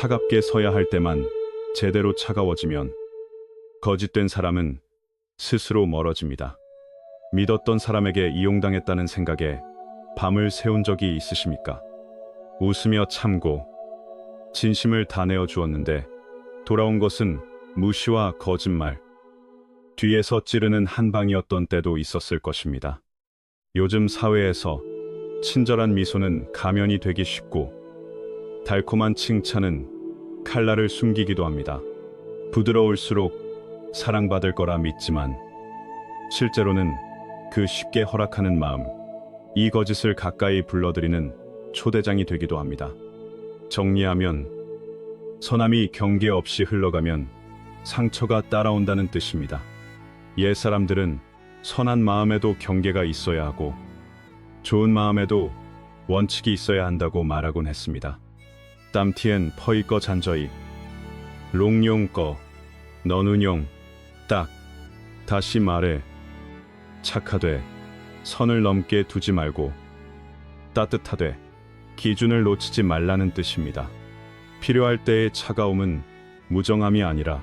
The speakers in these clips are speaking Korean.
차갑게 서야 할 때만 제대로 차가워지면 거짓된 사람은 스스로 멀어집니다. 믿었던 사람에게 이용당했다는 생각에 밤을 새운 적이 있으십니까? 웃으며 참고 진심을 다 내어 주었는데 돌아온 것은 무시와 거짓말, 뒤에서 찌르는 한 방이었던 때도 있었을 것입니다. 요즘 사회에서 친절한 미소는 가면이 되기 쉽고 달콤한 칭찬은 칼날을 숨기기도 합니다. 부드러울수록 사랑받을 거라 믿지만 실제로는 그 쉽게 허락하는 마음, 이 거짓을 가까이 불러들이는 초대장이 되기도 합니다. 정리하면 선함이 경계 없이 흘러가면 상처가 따라온다는 뜻입니다. 옛사람들은 선한 마음에도 경계가 있어야 하고 좋은 마음에도 원칙이 있어야 한다고 말하곤 했습니다. 땀티엔 퍼이꺼 잔저이 롱용 너눈용 딱 다시 말해 착하되 선을 넘게 두지 말고 따뜻하되 기준을 놓치지 말라는 뜻입니다. 필요할 때의 차가움은 무정함이 아니라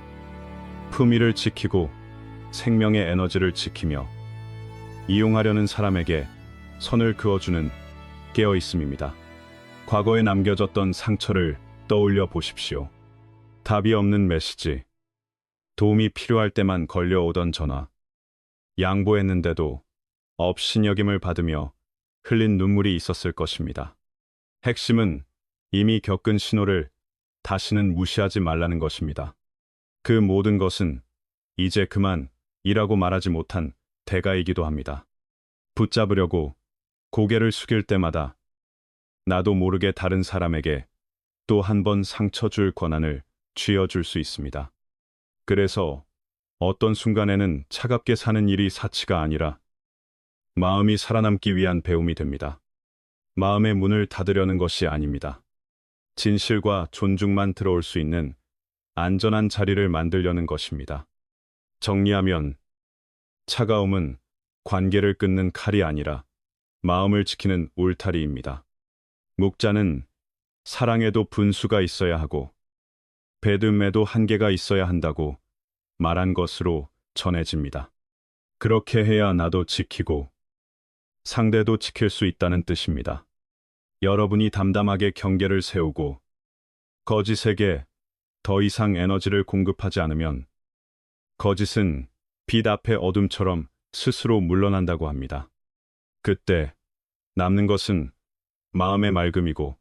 품위를 지키고 생명의 에너지를 지키며 이용하려는 사람에게 선을 그어주는 깨어있음입니다. 과거에 남겨졌던 상처를 떠올려 보십시오. 답이 없는 메시지, 도움이 필요할 때만 걸려오던 전화, 양보했는데도 업신여김을 받으며 흘린 눈물이 있었을 것입니다. 핵심은 이미 겪은 신호를 다시는 무시하지 말라는 것입니다. 그 모든 것은 이제 그만이라고 말하지 못한 대가이기도 합니다. 붙잡으려고 고개를 숙일 때마다 나도 모르게 다른 사람에게 또 한 번 상처 줄 권한을 쥐어줄 수 있습니다. 그래서 어떤 순간에는 차갑게 사는 일이 사치가 아니라 마음이 살아남기 위한 배움이 됩니다. 마음의 문을 닫으려는 것이 아닙니다. 진실과 존중만 들어올 수 있는 안전한 자리를 만들려는 것입니다. 정리하면 차가움은 관계를 끊는 칼이 아니라 마음을 지키는 울타리입니다. 묵자는 사랑에도 분수가 있어야 하고 배듬에도 한계가 있어야 한다고 말한 것으로 전해집니다. 그렇게 해야 나도 지키고 상대도 지킬 수 있다는 뜻입니다. 여러분이 담담하게 경계를 세우고 거짓에게 더 이상 에너지를 공급하지 않으면 거짓은 빛 앞의 어둠처럼 스스로 물러난다고 합니다. 그때 남는 것은 마음의 맑음이고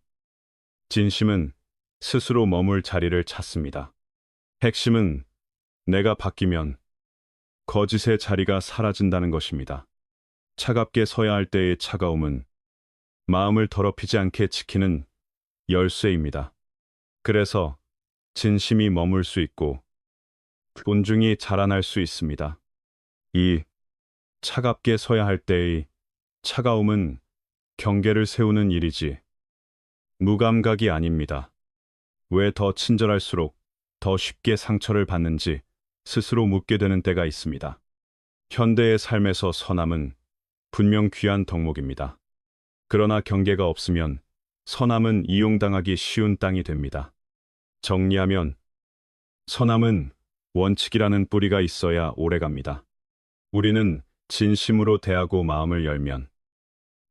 진심은 스스로 머물 자리를 찾습니다. 핵심은 내가 바뀌면 거짓의 자리가 사라진다는 것입니다. 차갑게 서야 할 때의 차가움은 마음을 더럽히지 않게 지키는 열쇠입니다. 그래서 진심이 머물 수 있고 존중이 자라날 수 있습니다. 이 차갑게 서야 할 때의 차가움은 경계를 세우는 일이지 무감각이 아닙니다. 왜 더 친절할수록 더 쉽게 상처를 받는지 스스로 묻게 되는 때가 있습니다. 현대의 삶에서 선함은 분명 귀한 덕목입니다. 그러나 경계가 없으면 선함은 이용당하기 쉬운 땅이 됩니다. 정리하면 선함은 원칙이라는 뿌리가 있어야 오래갑니다. 우리는 진심으로 대하고 마음을 열면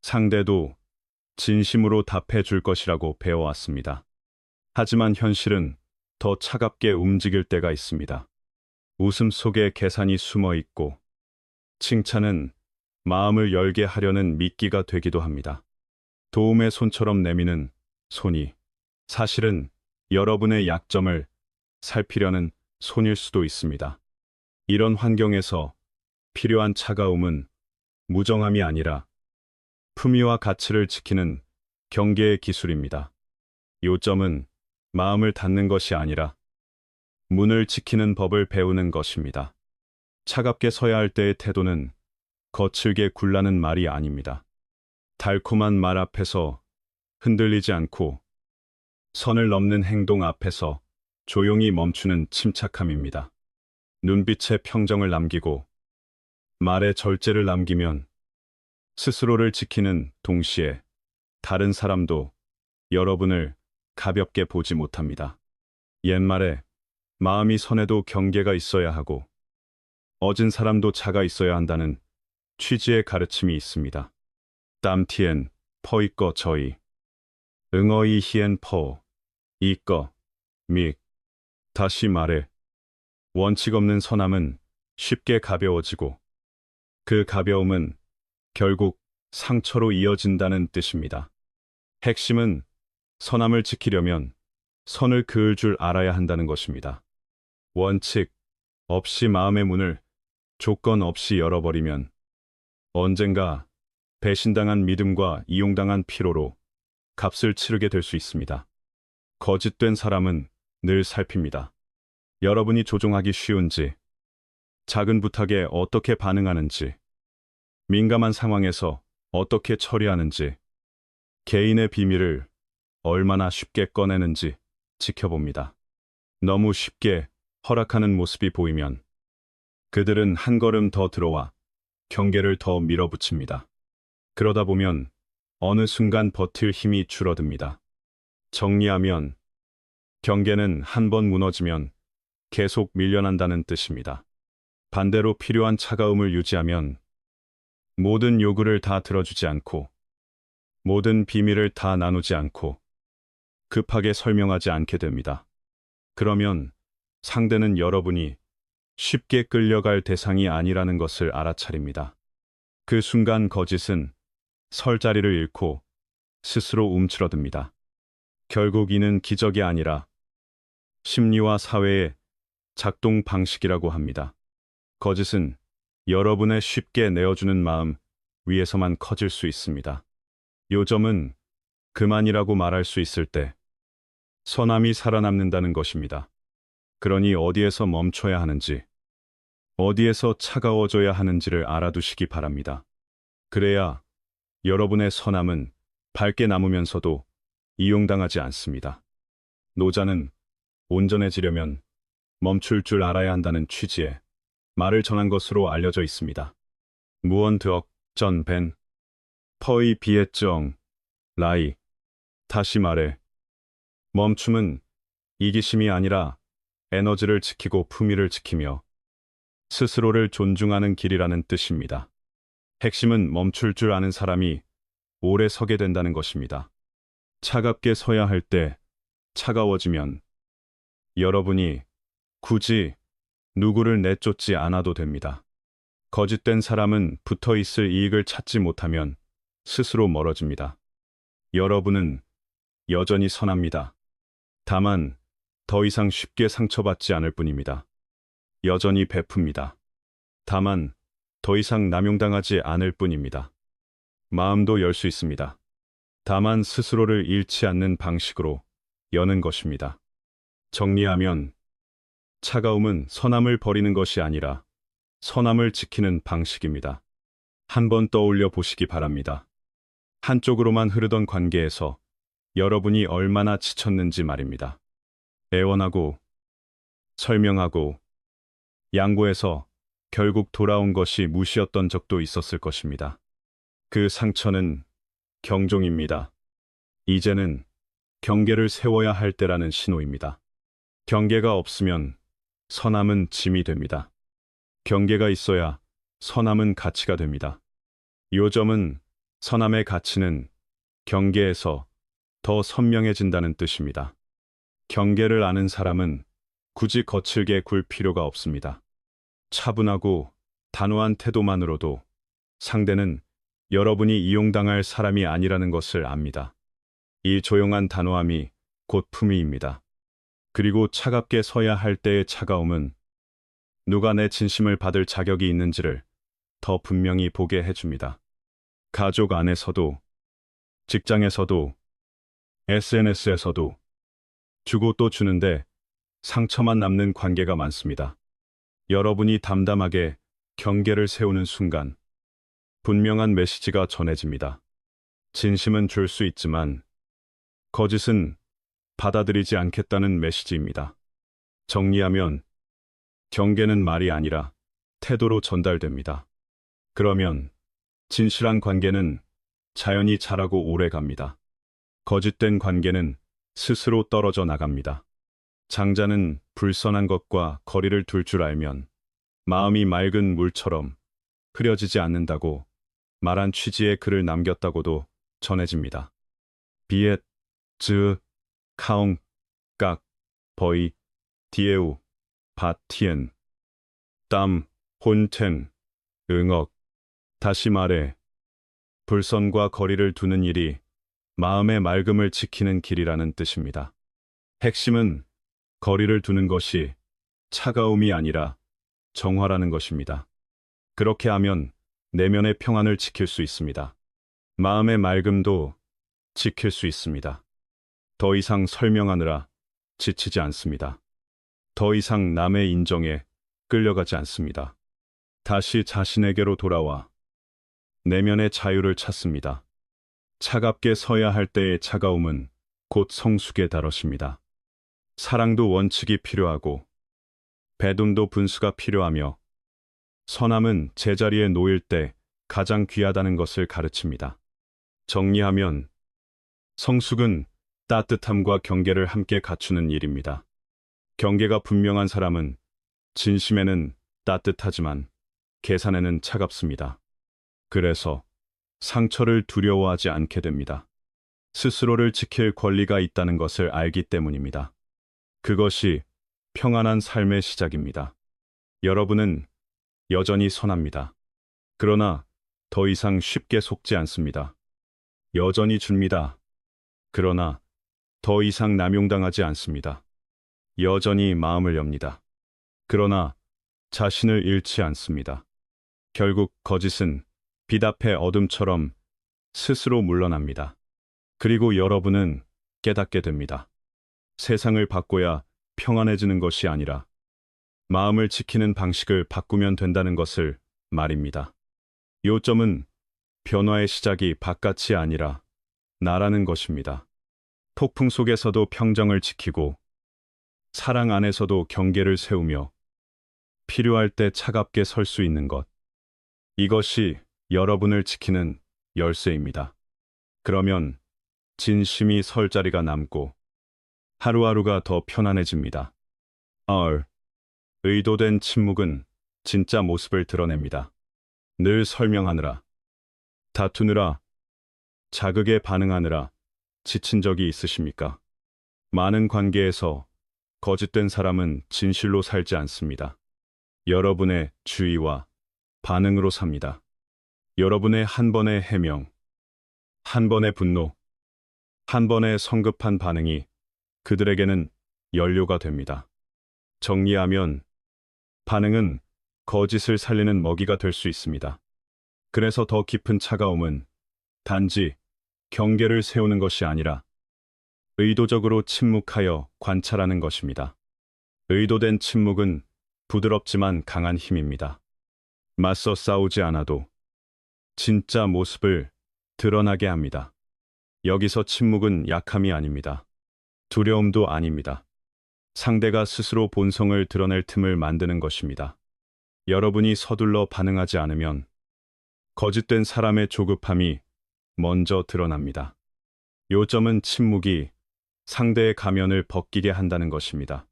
상대도 진심으로 답해 줄 것이라고 배워왔습니다. 하지만 현실은 더 차갑게 움직일 때가 있습니다. 웃음 속에 계산이 숨어 있고 칭찬은 마음을 열게 하려는 미끼가 되기도 합니다. 도움의 손처럼 내미는 손이 사실은 여러분의 약점을 살피려는 손일 수도 있습니다. 이런 환경에서 필요한 차가움은 무정함이 아니라 품위와 가치를 지키는 경계의 기술입니다. 요점은 마음을 닫는 것이 아니라 문을 지키는 법을 배우는 것입니다. 차갑게 서야 할 때의 태도는 거칠게 굴라는 말이 아닙니다. 달콤한 말 앞에서 흔들리지 않고 선을 넘는 행동 앞에서 조용히 멈추는 침착함입니다. 눈빛에 평정을 남기고 말에 절제를 남기면 스스로를 지키는 동시에 다른 사람도 여러분을 가볍게 보지 못합니다. 옛말에 마음이 선해도 경계가 있어야 하고 어진 사람도 자가 있어야 한다는 취지의 가르침이 있습니다. 땀티엔 퍼이꺼 저이 응어이 히엔 퍼 이꺼 믹 다시 말해 원칙 없는 선함은 쉽게 가벼워지고 그 가벼움은 결국 상처로 이어진다는 뜻입니다. 핵심은 선함을 지키려면 선을 그을 줄 알아야 한다는 것입니다. 원칙 없이 마음의 문을 조건 없이 열어버리면 언젠가 배신당한 믿음과 이용당한 피로로 값을 치르게 될 수 있습니다. 거짓된 사람은 늘 살핍니다. 여러분이 조종하기 쉬운지, 작은 부탁에 어떻게 반응하는지, 민감한 상황에서 어떻게 처리하는지, 개인의 비밀을 얼마나 쉽게 꺼내는지 지켜봅니다. 너무 쉽게 허락하는 모습이 보이면 그들은 한 걸음 더 들어와 경계를 더 밀어붙입니다. 그러다 보면 어느 순간 버틸 힘이 줄어듭니다. 정리하면 경계는 한 번 무너지면 계속 밀려난다는 뜻입니다. 반대로 필요한 차가움을 유지하면 모든 요구를 다 들어주지 않고 모든 비밀을 다 나누지 않고 급하게 설명하지 않게 됩니다. 그러면 상대는 여러분이 쉽게 끌려갈 대상이 아니라는 것을 알아차립니다. 그 순간 거짓은 설 자리를 잃고 스스로 움츠러듭니다. 결국 이는 기적이 아니라 심리와 사회의 작동 방식이라고 합니다. 거짓은 여러분의 쉽게 내어주는 마음 위에서만 커질 수 있습니다. 요점은 그만이라고 말할 수 있을 때 선함이 살아남는다는 것입니다. 그러니 어디에서 멈춰야 하는지, 어디에서 차가워져야 하는지를 알아두시기 바랍니다. 그래야 여러분의 선함은 밝게 남으면서도 이용당하지 않습니다. 노자는 온전해지려면 멈출 줄 알아야 한다는 취지의 말을 전한 것으로 알려져 있습니다. 무언드억 전 벤, 퍼이 비에정, 라이. 다시 말해, 멈춤은 이기심이 아니라 에너지를 지키고 품위를 지키며 스스로를 존중하는 길이라는 뜻입니다. 핵심은 멈출 줄 아는 사람이 오래 서게 된다는 것입니다. 차갑게 서야 할 때 차가워지면 여러분이 굳이 누구를 내쫓지 않아도 됩니다. 거짓된 사람은 붙어 있을 이익을 찾지 못하면 스스로 멀어집니다. 여러분은 여전히 선합니다. 다만 더 이상 쉽게 상처받지 않을 뿐입니다. 여전히 베풉니다. 다만 더 이상 남용당하지 않을 뿐입니다. 마음도 열 수 있습니다. 다만 스스로를 잃지 않는 방식으로 여는 것입니다. 정리하면 차가움은 선함을 버리는 것이 아니라 선함을 지키는 방식입니다. 한번 떠올려 보시기 바랍니다. 한쪽으로만 흐르던 관계에서 여러분이 얼마나 지쳤는지 말입니다. 애원하고 설명하고 양보해서 결국 돌아온 것이 무시였던 적도 있었을 것입니다. 그 상처는 경종입니다. 이제는 경계를 세워야 할 때라는 신호입니다. 경계가 없으면 선함은 짐이 됩니다. 경계가 있어야 선함은 가치가 됩니다. 요점은 선함의 가치는 경계에서 더 선명해진다는 뜻입니다. 경계를 아는 사람은 굳이 거칠게 굴 필요가 없습니다. 차분하고 단호한 태도만으로도 상대는 여러분이 이용당할 사람이 아니라는 것을 압니다. 이 조용한 단호함이 곧 품위입니다. 그리고 차갑게 서야 할 때의 차가움은 누가 내 진심을 받을 자격이 있는지를 더 분명히 보게 해줍니다. 가족 안에서도, 직장에서도, SNS에서도 주고 또 주는데 상처만 남는 관계가 많습니다. 여러분이 담담하게 경계를 세우는 순간 분명한 메시지가 전해집니다. 진심은 줄 수 있지만 거짓은 받아들이지 않겠다는 메시지입니다. 정리하면 경계는 말이 아니라 태도로 전달됩니다. 그러면 진실한 관계는 자연히 자라고 오래 갑니다. 거짓된 관계는 스스로 떨어져 나갑니다. 장자는 불선한 것과 거리를 둘 줄 알면 마음이 맑은 물처럼 흐려지지 않는다고 말한 취지의 글을 남겼다고도 전해집니다. 비엣, 즈, 카옹, 깍, 버이, 디에우, 바, 티엔, 땀, 혼텐, 응억. 다시 말해, 불선과 거리를 두는 일이 마음의 맑음을 지키는 길이라는 뜻입니다. 핵심은 거리를 두는 것이 차가움이 아니라 정화라는 것입니다. 그렇게 하면 내면의 평안을 지킬 수 있습니다. 마음의 맑음도 지킬 수 있습니다. 더 이상 설명하느라 지치지 않습니다. 더 이상 남의 인정에 끌려가지 않습니다. 다시 자신에게로 돌아와 내면의 자유를 찾습니다. 차갑게 서야 할 때의 차가움은 곧 성숙에 달하십니다. 사랑도 원칙이 필요하고 배움도 분수가 필요하며 선함은 제자리에 놓일 때 가장 귀하다는 것을 가르칩니다. 정리하면 성숙은 따뜻함과 경계를 함께 갖추는 일입니다. 경계가 분명한 사람은 진심에는 따뜻하지만 계산에는 차갑습니다. 그래서 상처를 두려워하지 않게 됩니다. 스스로를 지킬 권리가 있다는 것을 알기 때문입니다. 그것이 평안한 삶의 시작입니다. 여러분은 여전히 선합니다. 그러나 더 이상 쉽게 속지 않습니다. 여전히 줍니다. 그러나 더 이상 남용당하지 않습니다. 여전히 마음을 엽니다. 그러나 자신을 잃지 않습니다. 결국 거짓은 빛 앞의 어둠처럼 스스로 물러납니다. 그리고 여러분은 깨닫게 됩니다. 세상을 바꿔야 평안해지는 것이 아니라 마음을 지키는 방식을 바꾸면 된다는 것을 말입니다. 요점은 변화의 시작이 바깥이 아니라 나라는 것입니다. 폭풍 속에서도 평정을 지키고 사랑 안에서도 경계를 세우며 필요할 때 차갑게 설 수 있는 것. 이것이 여러분을 지키는 열쇠입니다. 그러면 진심이 설 자리가 남고 하루하루가 더 편안해집니다. 의도된 침묵은 진짜 모습을 드러냅니다. 늘 설명하느라, 다투느라, 자극에 반응하느라 지친 적이 있으십니까? 많은 관계에서 거짓된 사람은 진실로 살지 않습니다. 여러분의 주의와 반응으로 삽니다. 여러분의 한 번의 해명, 한 번의 분노, 한 번의 성급한 반응이 그들에게는 연료가 됩니다. 정리하면 반응은 거짓을 살리는 먹이가 될 수 있습니다. 그래서 더 깊은 차가움은 단지 경계를 세우는 것이 아니라 의도적으로 침묵하여 관찰하는 것입니다. 의도된 침묵은 부드럽지만 강한 힘입니다. 맞서 싸우지 않아도 진짜 모습을 드러나게 합니다. 여기서 침묵은 약함이 아닙니다. 두려움도 아닙니다. 상대가 스스로 본성을 드러낼 틈을 만드는 것입니다. 여러분이 서둘러 반응하지 않으면 거짓된 사람의 조급함이 먼저 드러납니다. 요점은 침묵이 상대의 가면을 벗기게 한다는 것입니다.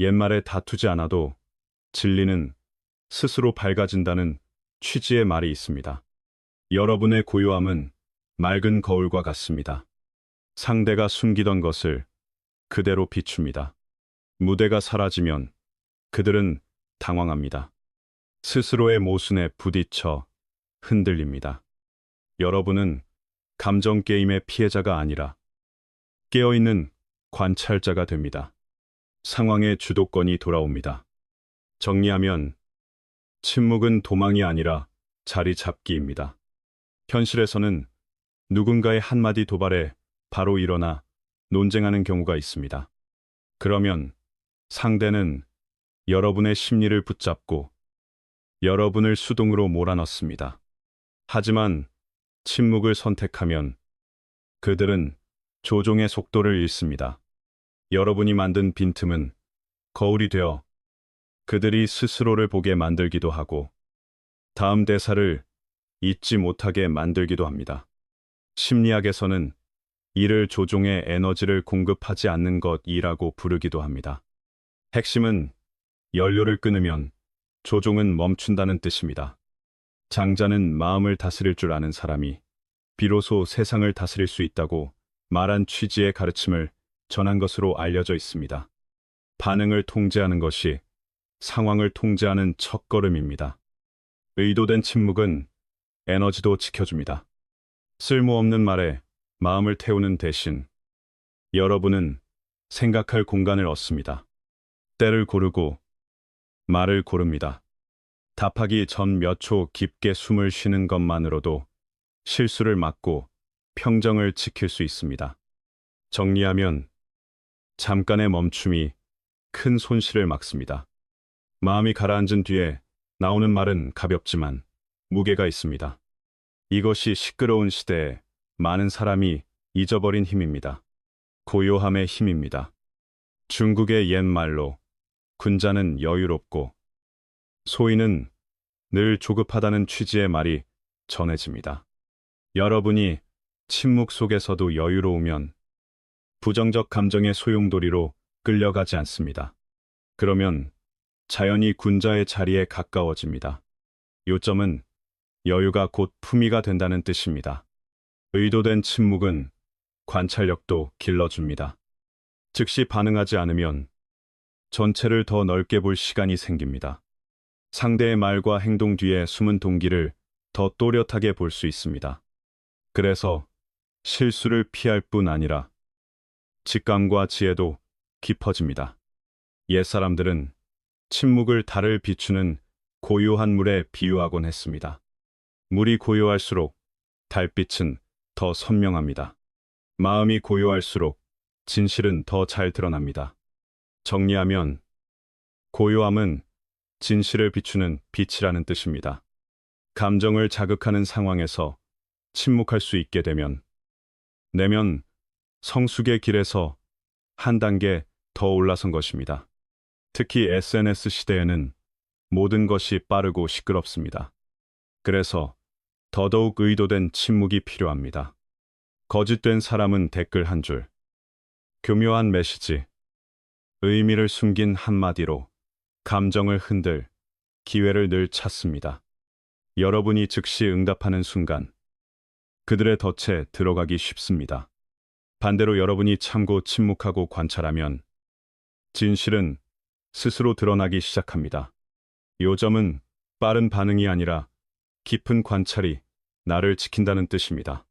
옛말에 다투지 않아도 진리는 스스로 밝아진다는 취지의 말이 있습니다. 여러분의 고요함은 맑은 거울과 같습니다. 상대가 숨기던 것을 그대로 비춥니다. 무대가 사라지면 그들은 당황합니다. 스스로의 모순에 부딪혀 흔들립니다. 여러분은 감정 게임의 피해자가 아니라 깨어있는 관찰자가 됩니다. 상황의 주도권이 돌아옵니다. 정리하면 침묵은 도망이 아니라 자리 잡기입니다. 현실에서는 누군가의 한마디 도발에 바로 일어나 논쟁하는 경우가 있습니다. 그러면 상대는 여러분의 심리를 붙잡고 여러분을 수동으로 몰아넣습니다. 하지만 침묵을 선택하면 그들은 조종의 속도를 잃습니다. 여러분이 만든 빈틈은 거울이 되어 그들이 스스로를 보게 만들기도 하고 다음 대사를 잊지 못하게 만들기도 합니다. 심리학에서는 이를 조종의 에너지를 공급하지 않는 것이라고 부르기도 합니다. 핵심은 연료를 끊으면 조종은 멈춘다는 뜻입니다. 장자는 마음을 다스릴 줄 아는 사람이 비로소 세상을 다스릴 수 있다고 말한 취지의 가르침을 전한 것으로 알려져 있습니다. 반응을 통제하는 것이 상황을 통제하는 첫걸음입니다. 의도된 침묵은 에너지도 지켜줍니다. 쓸모없는 말에 마음을 태우는 대신 여러분은 생각할 공간을 얻습니다. 때를 고르고 말을 고릅니다. 답하기 전 몇 초 깊게 숨을 쉬는 것만으로도 실수를 막고 평정을 지킬 수 있습니다. 정리하면 잠깐의 멈춤이 큰 손실을 막습니다. 마음이 가라앉은 뒤에 나오는 말은 가볍지만 무게가 있습니다. 이것이 시끄러운 시대에 많은 사람이 잊어버린 힘입니다. 고요함의 힘입니다. 중국의 옛말로 군자는 여유롭고 소인은 늘 조급하다는 취지의 말이 전해집니다. 여러분이 침묵 속에서도 여유로우면 부정적 감정의 소용돌이로 끌려가지 않습니다. 그러면 자연히 군자의 자리에 가까워집니다. 요점은 여유가 곧 품위가 된다는 뜻입니다. 의도된 침묵은 관찰력도 길러줍니다. 즉시 반응하지 않으면 전체를 더 넓게 볼 시간이 생깁니다. 상대의 말과 행동 뒤에 숨은 동기를 더 또렷하게 볼 수 있습니다. 그래서 실수를 피할 뿐 아니라 직감과 지혜도 깊어집니다. 옛사람들은 침묵을 달을 비추는 고요한 물에 비유하곤 했습니다. 물이 고요할수록 달빛은 더 선명합니다. 마음이 고요할수록 진실은 더 잘 드러납니다. 정리하면 고요함은 진실을 비추는 빛이라는 뜻입니다. 감정을 자극하는 상황에서 침묵할 수 있게 되면 내면 성숙의 길에서 한 단계 더 올라선 것입니다. 특히 SNS 시대에는 모든 것이 빠르고 시끄럽습니다. 그래서 더더욱 의도된 침묵이 필요합니다. 거짓된 사람은 댓글 한 줄, 교묘한 메시지, 의미를 숨긴 한마디로 감정을 흔들 기회를 늘 찾습니다. 여러분이 즉시 응답하는 순간 그들의 덫에 들어가기 쉽습니다. 반대로 여러분이 참고 침묵하고 관찰하면 진실은 스스로 드러나기 시작합니다. 요점은 빠른 반응이 아니라 깊은 관찰이 나를 지킨다는 뜻입니다.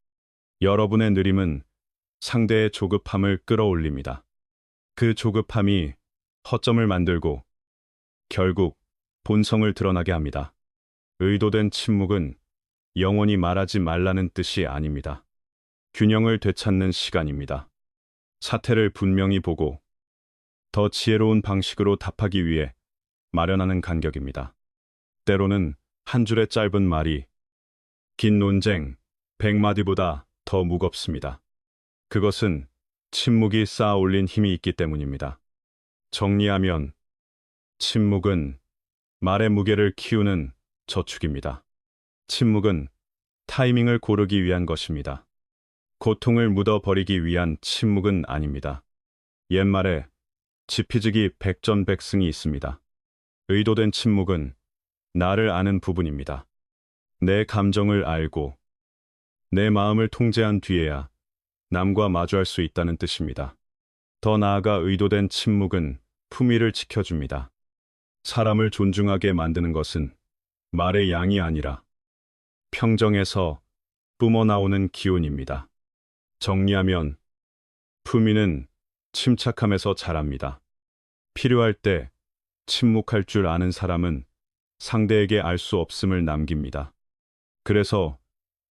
여러분의 느림은 상대의 조급함을 끌어올립니다. 그 조급함이 허점을 만들고 결국 본성을 드러나게 합니다. 의도된 침묵은 영원히 말하지 말라는 뜻이 아닙니다. 균형을 되찾는 시간입니다. 사태를 분명히 보고 더 지혜로운 방식으로 답하기 위해 마련하는 간격입니다. 때로는 한 줄의 짧은 말이 긴 논쟁 100마디보다 더 무겁습니다. 그것은 침묵이 쌓아 올린 힘이 있기 때문입니다. 정리하면 침묵은 말의 무게를 키우는 저축입니다. 침묵은 타이밍을 고르기 위한 것입니다. 고통을 묻어버리기 위한 침묵은 아닙니다. 옛말에 지피지기 백전백승이 있습니다. 의도된 침묵은 나를 아는 부분입니다. 내 감정을 알고 내 마음을 통제한 뒤에야 남과 마주할 수 있다는 뜻입니다. 더 나아가 의도된 침묵은 품위를 지켜줍니다. 사람을 존중하게 만드는 것은 말의 양이 아니라 평정에서 뿜어나오는 기운입니다. 정리하면 품위는 침착함에서 자랍니다. 필요할 때 침묵할 줄 아는 사람은 상대에게 알 수 없음을 남깁니다. 그래서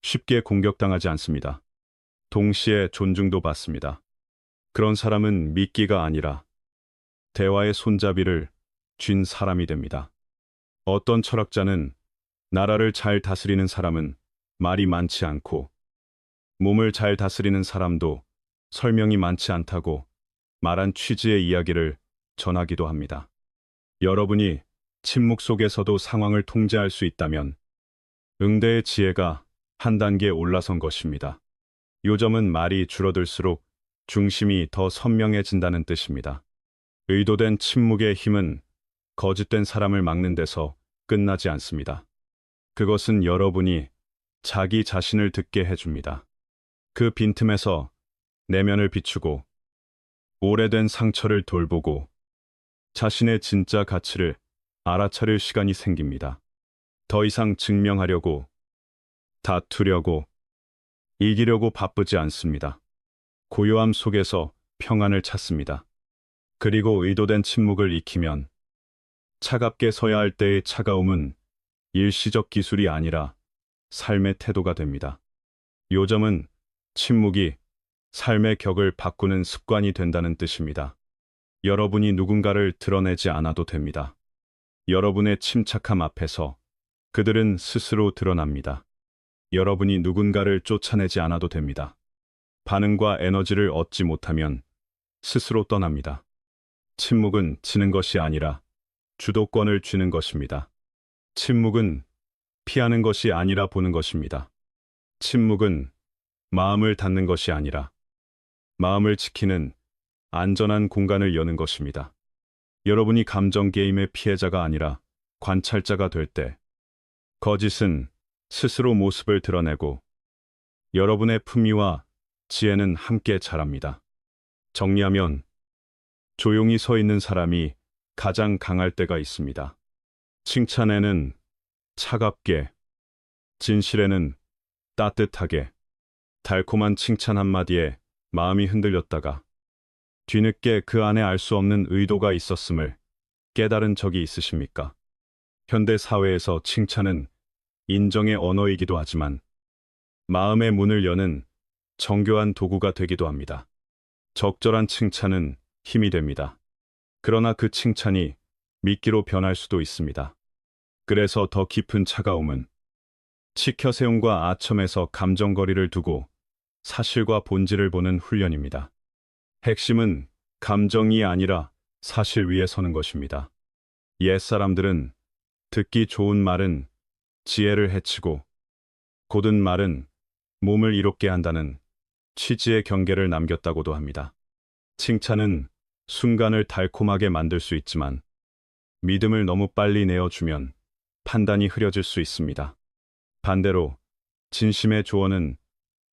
쉽게 공격당하지 않습니다. 동시에 존중도 받습니다. 그런 사람은 미끼가 아니라 대화의 손잡이를 쥔 사람이 됩니다. 어떤 철학자는 나라를 잘 다스리는 사람은 말이 많지 않고 몸을 잘 다스리는 사람도 설명이 많지 않다고 말한 취지의 이야기를 전하기도 합니다. 여러분이 침묵 속에서도 상황을 통제할 수 있다면 응대의 지혜가 한 단계 올라선 것입니다. 요점은 말이 줄어들수록 중심이 더 선명해진다는 뜻입니다. 의도된 침묵의 힘은 거짓된 사람을 막는 데서 끝나지 않습니다. 그것은 여러분이 자기 자신을 듣게 해줍니다. 그 빈틈에서 내면을 비추고 오래된 상처를 돌보고 자신의 진짜 가치를 알아차릴 시간이 생깁니다. 더 이상 증명하려고, 다투려고, 이기려고 바쁘지 않습니다. 고요함 속에서 평안을 찾습니다. 그리고 의도된 침묵을 익히면 차갑게 서야 할 때의 차가움은 일시적 기술이 아니라 삶의 태도가 됩니다. 요점은 침묵이 삶의 격을 바꾸는 습관이 된다는 뜻입니다. 여러분이 누군가를 드러내지 않아도 됩니다. 여러분의 침착함 앞에서 그들은 스스로 드러납니다. 여러분이 누군가를 쫓아내지 않아도 됩니다. 반응과 에너지를 얻지 못하면 스스로 떠납니다. 침묵은 지는 것이 아니라 주도권을 쥐는 것입니다. 침묵은 피하는 것이 아니라 보는 것입니다. 침묵은 마음을 닫는 것이 아니라 마음을 지키는 안전한 공간을 여는 것입니다. 여러분이 감정 게임의 피해자가 아니라 관찰자가 될 때, 거짓은 스스로 모습을 드러내고 여러분의 품위와 지혜는 함께 자랍니다. 정리하면 조용히 서 있는 사람이 가장 강할 때가 있습니다. 칭찬에는 차갑게, 진실에는 따뜻하게, 달콤한 칭찬 한마디에 마음이 흔들렸다가 뒤늦게 그 안에 알 수 없는 의도가 있었음을 깨달은 적이 있으십니까? 현대 사회에서 칭찬은 인정의 언어이기도 하지만 마음의 문을 여는 정교한 도구가 되기도 합니다. 적절한 칭찬은 힘이 됩니다. 그러나 그 칭찬이 미끼로 변할 수도 있습니다. 그래서 더 깊은 차가움은 치켜세움과 아첨에서 감정거리를 두고 사실과 본질을 보는 훈련입니다. 핵심은 감정이 아니라 사실 위에 서는 것입니다. 옛사람들은 듣기 좋은 말은 지혜를 해치고 고든 말은 몸을 이롭게 한다는 취지의 경계를 남겼다고도 합니다. 칭찬은 순간을 달콤하게 만들 수 있지만 믿음을 너무 빨리 내어주면 판단이 흐려질 수 있습니다. 반대로 진심의 조언은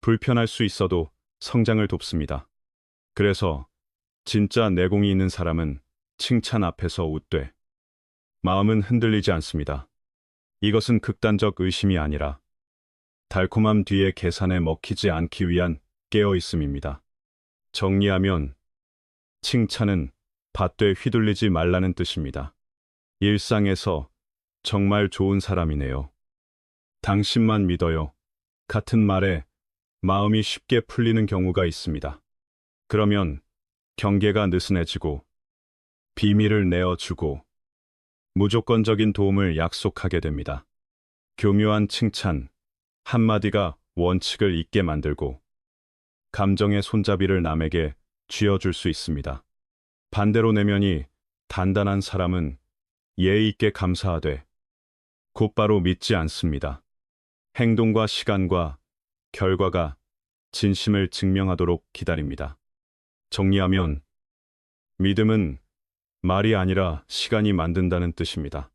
불편할 수 있어도 성장을 돕습니다. 그래서 진짜 내공이 있는 사람은 칭찬 앞에서 웃되 마음은 흔들리지 않습니다. 이것은 극단적 의심이 아니라 달콤함 뒤에 계산에 먹히지 않기 위한 깨어있음입니다. 정리하면 칭찬은 밭되 휘둘리지 말라는 뜻입니다. 일상에서 정말 좋은 사람이네요. 당신만 믿어요. 같은 말에 마음이 쉽게 풀리는 경우가 있습니다. 그러면 경계가 느슨해지고 비밀을 내어주고 무조건적인 도움을 약속하게 됩니다. 교묘한 칭찬 한마디가 원칙을 잊게 만들고 감정의 손잡이를 남에게 쥐어줄 수 있습니다. 반대로 내면이 단단한 사람은 예의 있게 감사하되 곧바로 믿지 않습니다. 행동과 시간과 결과가 진심을 증명하도록 기다립니다. 정리하면 믿음은 말이 아니라 시간이 만든다는 뜻입니다.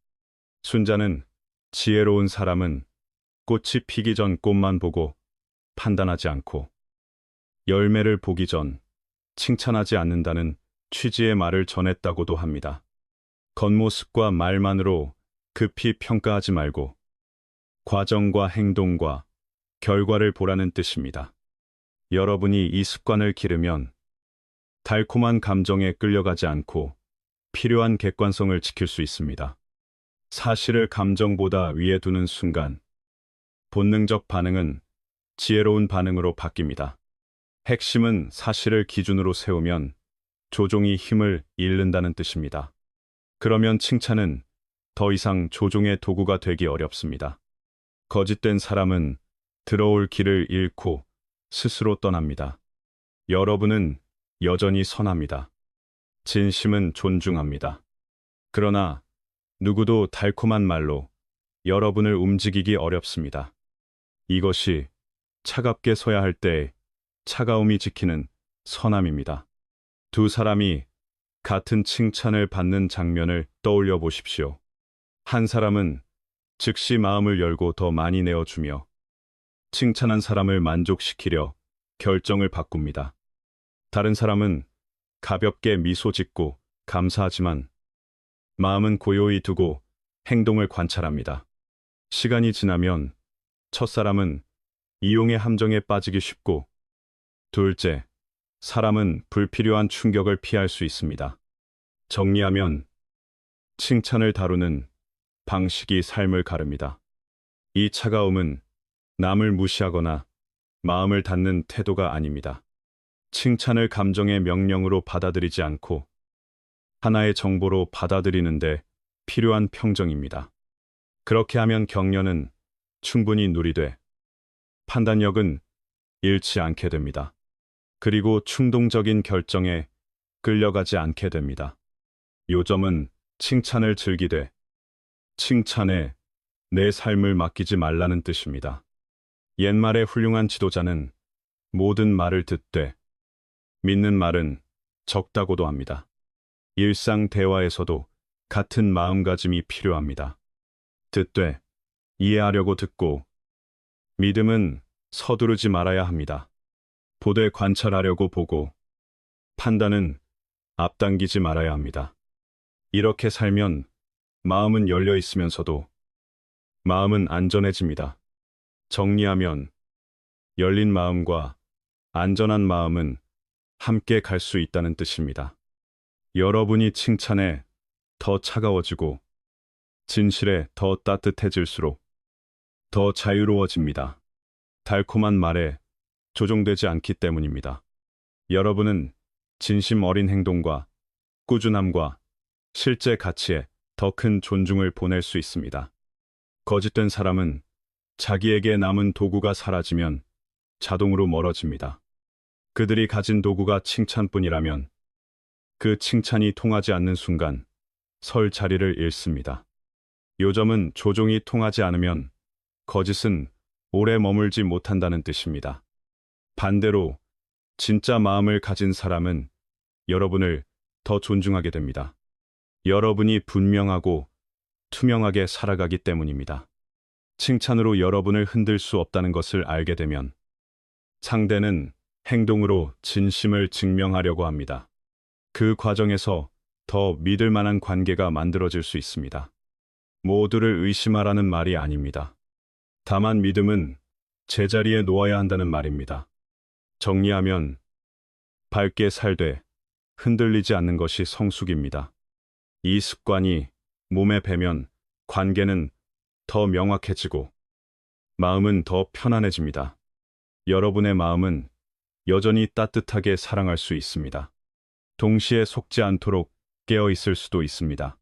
순자는 지혜로운 사람은 꽃이 피기 전 꽃만 보고 판단하지 않고 열매를 보기 전 칭찬하지 않는다는 취지의 말을 전했다고도 합니다. 겉모습과 말만으로 급히 평가하지 말고 과정과 행동과 결과를 보라는 뜻입니다. 여러분이 이 습관을 기르면 달콤한 감정에 끌려가지 않고 필요한 객관성을 지킬 수 있습니다. 사실을 감정보다 위에 두는 순간 본능적 반응은 지혜로운 반응으로 바뀝니다. 핵심은 사실을 기준으로 세우면 조종이 힘을 잃는다는 뜻입니다. 그러면 칭찬은 더 이상 조종의 도구가 되기 어렵습니다. 거짓된 사람은 들어올 길을 잃고 스스로 떠납니다. 여러분은 여전히 선합니다. 진심은 존중합니다. 그러나 누구도 달콤한 말로 여러분을 움직이기 어렵습니다. 이것이 차갑게 서야 할 때의 차가움이 지키는 선함입니다. 두 사람이 같은 칭찬을 받는 장면을 떠올려 보십시오. 한 사람은 즉시 마음을 열고 더 많이 내어주며 칭찬한 사람을 만족시키려 결정을 바꿉니다. 다른 사람은 가볍게 미소 짓고 감사하지만 마음은 고요히 두고 행동을 관찰합니다. 시간이 지나면 첫사람은 이용의 함정에 빠지기 쉽고 둘째, 사람은 불필요한 충격을 피할 수 있습니다. 정리하면 칭찬을 다루는 방식이 삶을 가릅니다. 이 차가움은 남을 무시하거나 마음을 닫는 태도가 아닙니다. 칭찬을 감정의 명령으로 받아들이지 않고 하나의 정보로 받아들이는데 필요한 평정입니다. 그렇게 하면 격려는 충분히 누리되 판단력은 잃지 않게 됩니다. 그리고 충동적인 결정에 끌려가지 않게 됩니다. 요점은 칭찬을 즐기되 칭찬에 내 삶을 맡기지 말라는 뜻입니다. 옛말의 훌륭한 지도자는 모든 말을 듣되 믿는 말은 적다고도 합니다. 일상 대화에서도 같은 마음가짐이 필요합니다. 듣되 이해하려고 듣고 믿음은 서두르지 말아야 합니다. 보되 관찰하려고 보고 판단은 앞당기지 말아야 합니다. 이렇게 살면 마음은 열려 있으면서도 마음은 안전해집니다. 정리하면 열린 마음과 안전한 마음은 함께 갈 수 있다는 뜻입니다. 여러분이 칭찬에 더 차가워지고 진실에 더 따뜻해질수록 더 자유로워집니다. 달콤한 말에 조종되지 않기 때문입니다. 여러분은 진심 어린 행동과 꾸준함과 실제 가치에 더 큰 존중을 보낼 수 있습니다. 거짓된 사람은 자기에게 남은 도구가 사라지면 자동으로 멀어집니다. 그들이 가진 도구가 칭찬뿐이라면 그 칭찬이 통하지 않는 순간 설 자리를 잃습니다. 요점은 조종이 통하지 않으면 거짓은 오래 머물지 못한다는 뜻입니다. 반대로 진짜 마음을 가진 사람은 여러분을 더 존중하게 됩니다. 여러분이 분명하고 투명하게 살아가기 때문입니다. 칭찬으로 여러분을 흔들 수 없다는 것을 알게 되면 상대는 행동으로 진심을 증명하려고 합니다. 그 과정에서 더 믿을 만한 관계가 만들어질 수 있습니다. 모두를 의심하라는 말이 아닙니다. 다만 믿음은 제자리에 놓아야 한다는 말입니다. 정리하면 밝게 살되 흔들리지 않는 것이 성숙입니다. 이 습관이 몸에 배면 관계는 더 명확해지고 마음은 더 편안해집니다. 여러분의 마음은 여전히 따뜻하게 사랑할 수 있습니다. 동시에 속지 않도록 깨어 있을 수도 있습니다.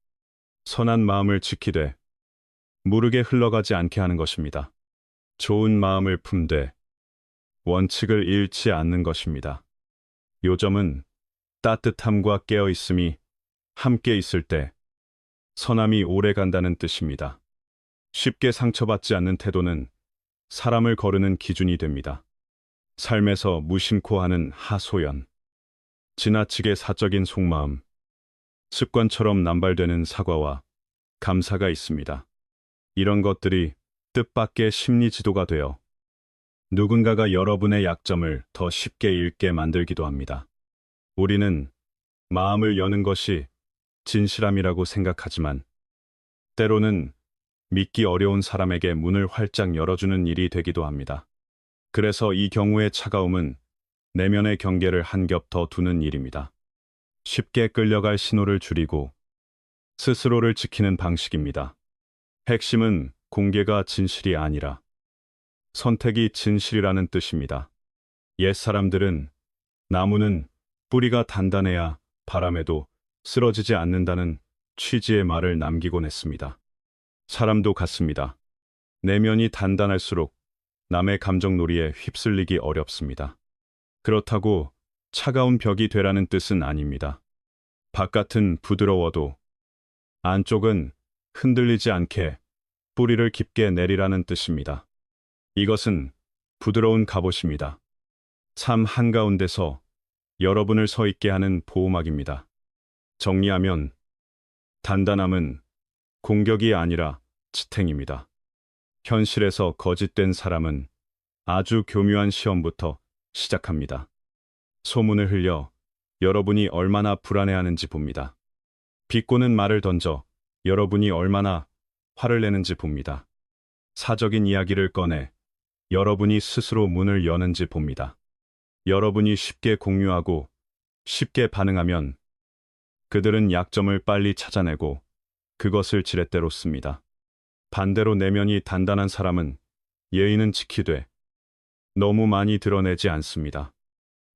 선한 마음을 지키되 무르게 흘러가지 않게 하는 것입니다. 좋은 마음을 품되 원칙을 잃지 않는 것입니다. 요점은 따뜻함과 깨어 있음이 함께 있을 때 선함이 오래 간다는 뜻입니다. 쉽게 상처받지 않는 태도는 사람을 거르는 기준이 됩니다. 삶에서 무심코 하는 하소연, 지나치게 사적인 속마음, 습관처럼 남발되는 사과와 감사가 있습니다. 이런 것들이 뜻밖의 심리 지도가 되어 누군가가 여러분의 약점을 더 쉽게 읽게 만들기도 합니다. 우리는 마음을 여는 것이 진실함이라고 생각하지만 때로는 믿기 어려운 사람에게 문을 활짝 열어주는 일이 되기도 합니다. 그래서 이 경우의 차가움은 내면의 경계를 한 겹 더 두는 일입니다. 쉽게 끌려갈 신호를 줄이고 스스로를 지키는 방식입니다. 핵심은 공개가 진실이 아니라 선택이 진실이라는 뜻입니다. 옛 사람들은 나무는 뿌리가 단단해야 바람에도 쓰러지지 않는다는 취지의 말을 남기곤 했습니다. 사람도 같습니다. 내면이 단단할수록 남의 감정놀이에 휩쓸리기 어렵습니다. 그렇다고 차가운 벽이 되라는 뜻은 아닙니다. 바깥은 부드러워도 안쪽은 흔들리지 않게 뿌리를 깊게 내리라는 뜻입니다. 이것은 부드러운 갑옷입니다. 삶 한가운데서 여러분을 서 있게 하는 보호막입니다. 정리하면 단단함은 공격이 아니라 지탱입니다. 현실에서 거짓된 사람은 아주 교묘한 시험부터 시작합니다. 소문을 흘려 여러분이 얼마나 불안해하는지 봅니다. 비꼬는 말을 던져 여러분이 얼마나 화를 내는지 봅니다. 사적인 이야기를 꺼내 여러분이 스스로 문을 여는지 봅니다. 여러분이 쉽게 공유하고 쉽게 반응하면 그들은 약점을 빨리 찾아내고 그것을 지렛대로 씁니다. 반대로 내면이 단단한 사람은 예의는 지키되 너무 많이 드러내지 않습니다.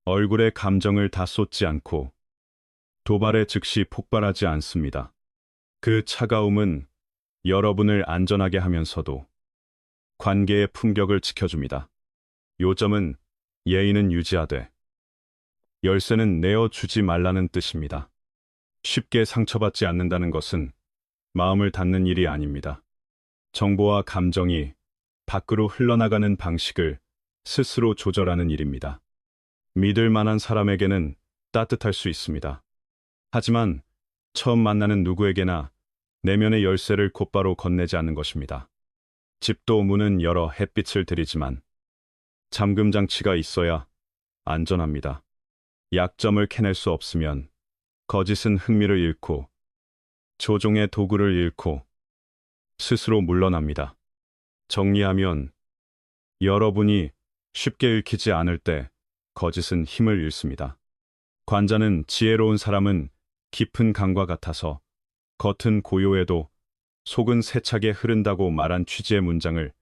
얼굴에 감정을 다 쏟지 않고 도발에 즉시 폭발하지 않습니다. 그 차가움은 여러분을 안전하게 하면서도 관계의 품격을 지켜줍니다. 요점은 예의는 유지하되 열쇠는 내어주지 말라는 뜻입니다. 쉽게 상처받지 않는다는 것은 마음을 닫는 일이 아닙니다. 정보와 감정이 밖으로 흘러나가는 방식을 스스로 조절하는 일입니다. 믿을 만한 사람에게는 따뜻할 수 있습니다. 하지만 처음 만나는 누구에게나 내면의 열쇠를 곧바로 건네지 않는 것입니다. 집도 문은 열어 햇빛을 들이지만 잠금 장치가 있어야 안전합니다. 약점을 캐낼 수 없으면 거짓은 흥미를 잃고 조종의 도구를 잃고 스스로 물러납니다. 정리하면 여러분이 쉽게 읽히지 않을 때 거짓은 힘을 잃습니다. 관자는 지혜로운 사람은 깊은 강과 같아서 겉은 고요해도 속은 세차게 흐른다고 말한 취지의 문장을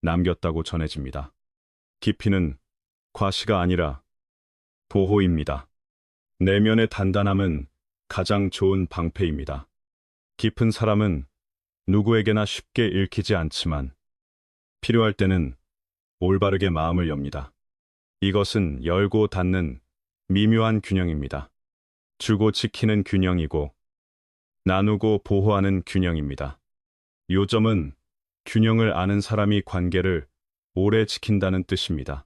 남겼다고 전해집니다. 깊이는 과시가 아니라 보호입니다. 내면의 단단함은 가장 좋은 방패입니다. 깊은 사람은 누구에게나 쉽게 읽히지 않지만 필요할 때는 올바르게 마음을 엽니다. 이것은 열고 닫는 미묘한 균형입니다. 주고 지키는 균형이고 나누고 보호하는 균형입니다. 요점은 균형을 아는 사람이 관계를 오래 지킨다는 뜻입니다.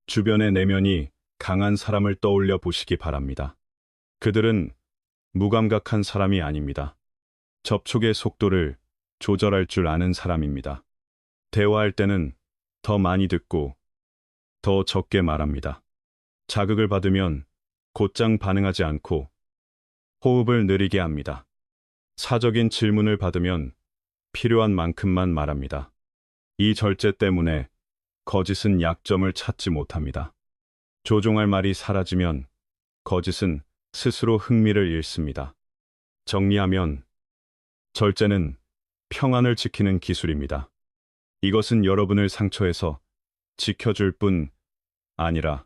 주변의 내면이 강한 사람을 떠올려 보시기 바랍니다. 그들은 무감각한 사람이 아닙니다. 접촉의 속도를 조절할 줄 아는 사람입니다. 대화할 때는 더 많이 듣고 더 적게 말합니다. 자극을 받으면 곧장 반응하지 않고 호흡을 느리게 합니다. 사적인 질문을 받으면 필요한 만큼만 말합니다. 이 절제 때문에 거짓은 약점을 찾지 못합니다. 조종할 말이 사라지면 거짓은 스스로 흥미를 잃습니다. 정리하면 절제는 평안을 지키는 기술입니다. 이것은 여러분을 상처에서 지켜줄 뿐 아니라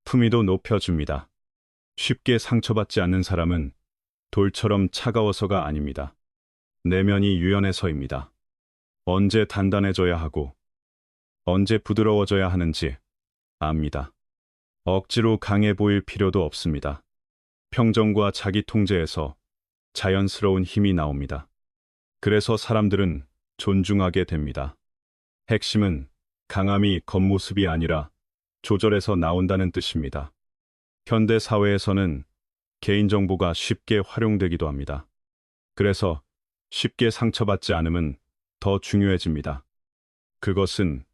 품위도 높여줍니다. 쉽게 상처받지 않는 사람은 돌처럼 차가워서가 아닙니다. 내면이 유연해서입니다. 언제 단단해져야 하고 언제 부드러워져야 하는지 압니다. 억지로 강해 보일 필요도 없습니다. 평정과 자기 통제에서 자연스러운 힘이 나옵니다. 그래서 사람들은 존중하게 됩니다. 핵심은 강함이 겉모습이 아니라 조절에서 나온다는 뜻입니다. 현대 사회에서는 개인정보가 쉽게 활용되기도 합니다. 그래서 쉽게 상처받지 않음은 더 중요해집니다. 그것은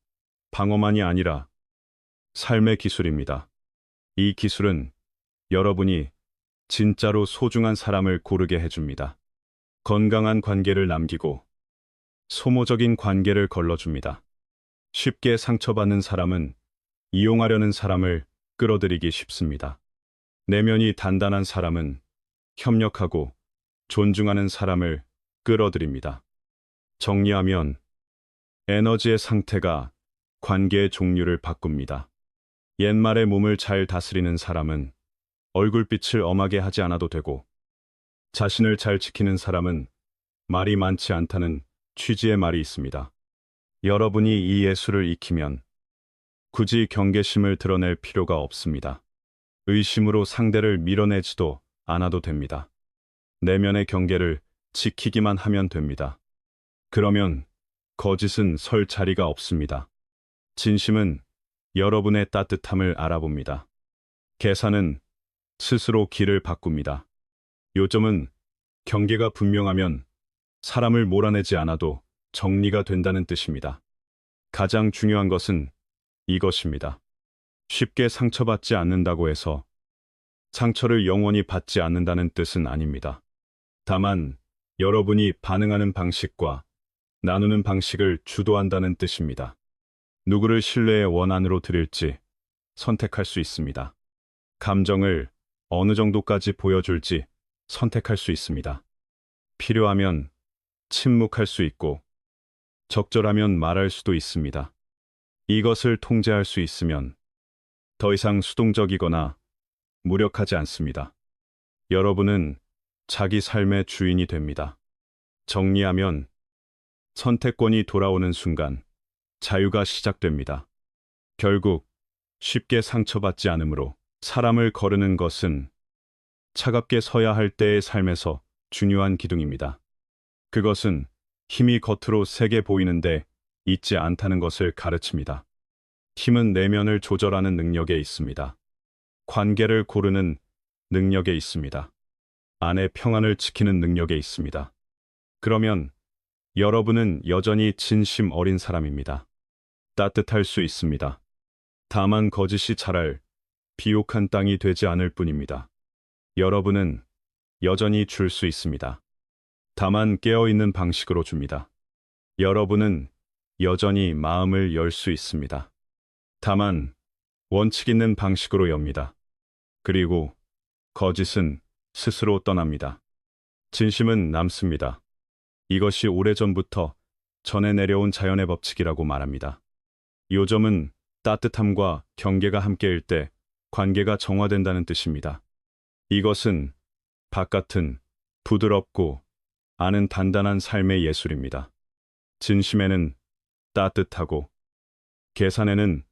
방어만이 아니라 삶의 기술입니다. 이 기술은 여러분이 진짜로 소중한 사람을 고르게 해줍니다. 건강한 관계를 남기고 소모적인 관계를 걸러줍니다. 쉽게 상처받는 사람은 이용하려는 사람을 끌어들이기 쉽습니다. 내면이 단단한 사람은 협력하고 존중하는 사람을 끌어들입니다. 정리하면 에너지의 상태가 관계의 종류를 바꿉니다. 옛말의 몸을 잘 다스리는 사람은 얼굴빛을 엄하게 하지 않아도 되고 자신을 잘 지키는 사람은 말이 많지 않다는 취지의 말이 있습니다. 여러분이 이 예술을 익히면 굳이 경계심을 드러낼 필요가 없습니다. 의심으로 상대를 밀어내지도 않아도 됩니다. 내면의 경계를 지키기만 하면 됩니다. 그러면 거짓은 설 자리가 없습니다. 진심은 여러분의 따뜻함을 알아봅니다. 계산은 스스로 길을 바꿉니다. 요점은 경계가 분명하면 사람을 몰아내지 않아도 정리가 된다는 뜻입니다. 가장 중요한 것은 이것입니다. 쉽게 상처받지 않는다고 해서 상처를 영원히 받지 않는다는 뜻은 아닙니다. 다만 여러분이 반응하는 방식과 나누는 방식을 주도한다는 뜻입니다. 누구를 신뢰의 원한으로 드릴지 선택할 수 있습니다. 감정을 어느 정도까지 보여줄지 선택할 수 있습니다. 필요하면 침묵할 수 있고 적절하면 말할 수도 있습니다. 이것을 통제할 수 있으면 더 이상 수동적이거나 무력하지 않습니다. 여러분은 자기 삶의 주인이 됩니다. 정리하면 선택권이 돌아오는 순간 자유가 시작됩니다. 결국 쉽게 상처받지 않으므로 사람을 거르는 것은 차갑게 서야 할 때의 삶에서 중요한 기둥입니다. 그것은 힘이 겉으로 세게 보이는데 있지 않다는 것을 가르칩니다. 힘은 내면을 조절하는 능력에 있습니다. 관계를 고르는 능력에 있습니다. 안의 평안을 지키는 능력에 있습니다. 그러면 여러분은 여전히 진심 어린 사람입니다. 따뜻할 수 있습니다. 다만 거짓이 자랄 비옥한 땅이 되지 않을 뿐입니다. 여러분은 여전히 줄 수 있습니다. 다만 깨어있는 방식으로 줍니다. 여러분은 여전히 마음을 열 수 있습니다. 다만 원칙 있는 방식으로 엽니다. 그리고 거짓은 스스로 떠납니다. 진심은 남습니다. 이것이 오래전부터 전해 내려온 자연의 법칙이라고 말합니다. 요점은 따뜻함과 경계가 함께일 때 관계가 정화된다는 뜻입니다. 이것은 바깥은 부드럽고 안은 단단한 삶의 예술입니다. 진심에는 따뜻하고 계산에는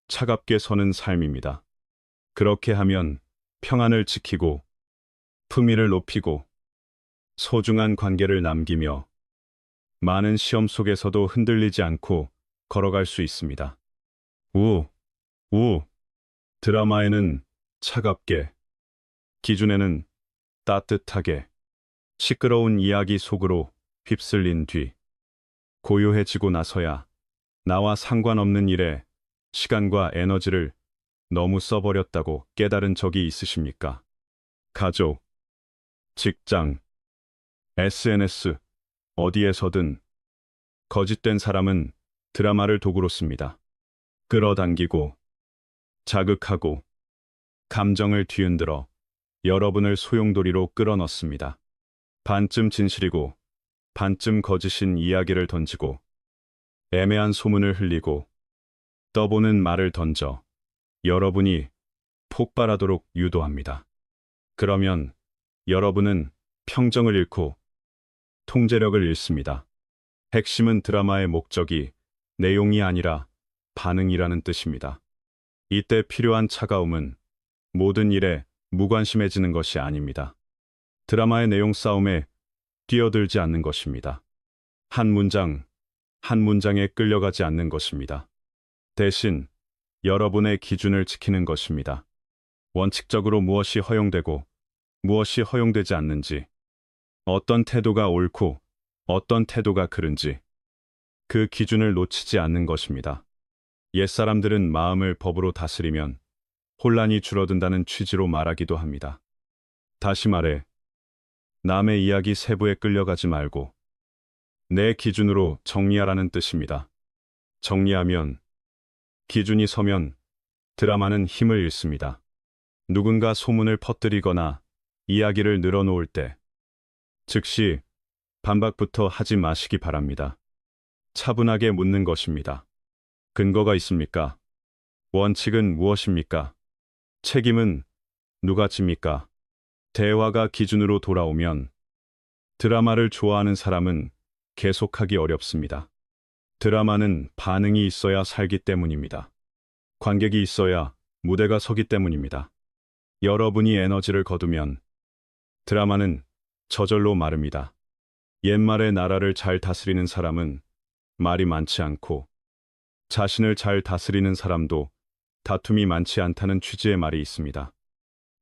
차갑게 서는 삶입니다. 그렇게 하면 평안을 지키고 품위를 높이고 소중한 관계를 남기며 많은 시험 속에서도 흔들리지 않고 걸어갈 수 있습니다. 드라마에는 차갑게, 기준에는 따뜻하게, 시끄러운 이야기 속으로 휩쓸린 뒤 고요해지고 나서야 나와 상관없는 일에 시간과 에너지를 너무 써버렸다고 깨달은 적이 있으십니까? 가족, 직장, SNS, 어디에서든 거짓된 사람은 드라마를 도구로 씁니다. 끌어당기고, 자극하고, 감정을 뒤흔들어 여러분을 소용돌이로 끌어넣습니다. 반쯤 진실이고, 반쯤 거짓인 이야기를 던지고, 애매한 소문을 흘리고, 떠보는 말을 던져 여러분이 폭발하도록 유도합니다. 그러면 여러분은 평정을 잃고 통제력을 잃습니다. 핵심은 드라마의 목적이 내용이 아니라 반응이라는 뜻입니다. 이때 필요한 차가움은 모든 일에 무관심해지는 것이 아닙니다. 드라마의 내용 싸움에 뛰어들지 않는 것입니다. 한 문장, 한 문장에 끌려가지 않는 것입니다. 대신 여러분의 기준을 지키는 것입니다. 원칙적으로 무엇이 허용되고 무엇이 허용되지 않는지, 어떤 태도가 옳고 어떤 태도가 그른지, 그 기준을 놓치지 않는 것입니다. 옛사람들은 마음을 법으로 다스리면 혼란이 줄어든다는 취지로 말하기도 합니다. 다시 말해, 남의 이야기 세부에 끌려가지 말고 내 기준으로 정리하라는 뜻입니다. 정리하면, 기준이 서면 드라마는 힘을 잃습니다. 누군가 소문을 퍼뜨리거나 이야기를 늘어놓을 때 즉시 반박부터 하지 마시기 바랍니다. 차분하게 묻는 것입니다. 근거가 있습니까? 원칙은 무엇입니까? 책임은 누가 집니까? 대화가 기준으로 돌아오면 드라마를 좋아하는 사람은 계속하기 어렵습니다. 드라마는 반응이 있어야 살기 때문입니다. 관객이 있어야 무대가 서기 때문입니다. 여러분이 에너지를 거두면 드라마는 저절로 마릅니다. 옛말의 나라를 잘 다스리는 사람은 말이 많지 않고 자신을 잘 다스리는 사람도 다툼이 많지 않다는 취지의 말이 있습니다.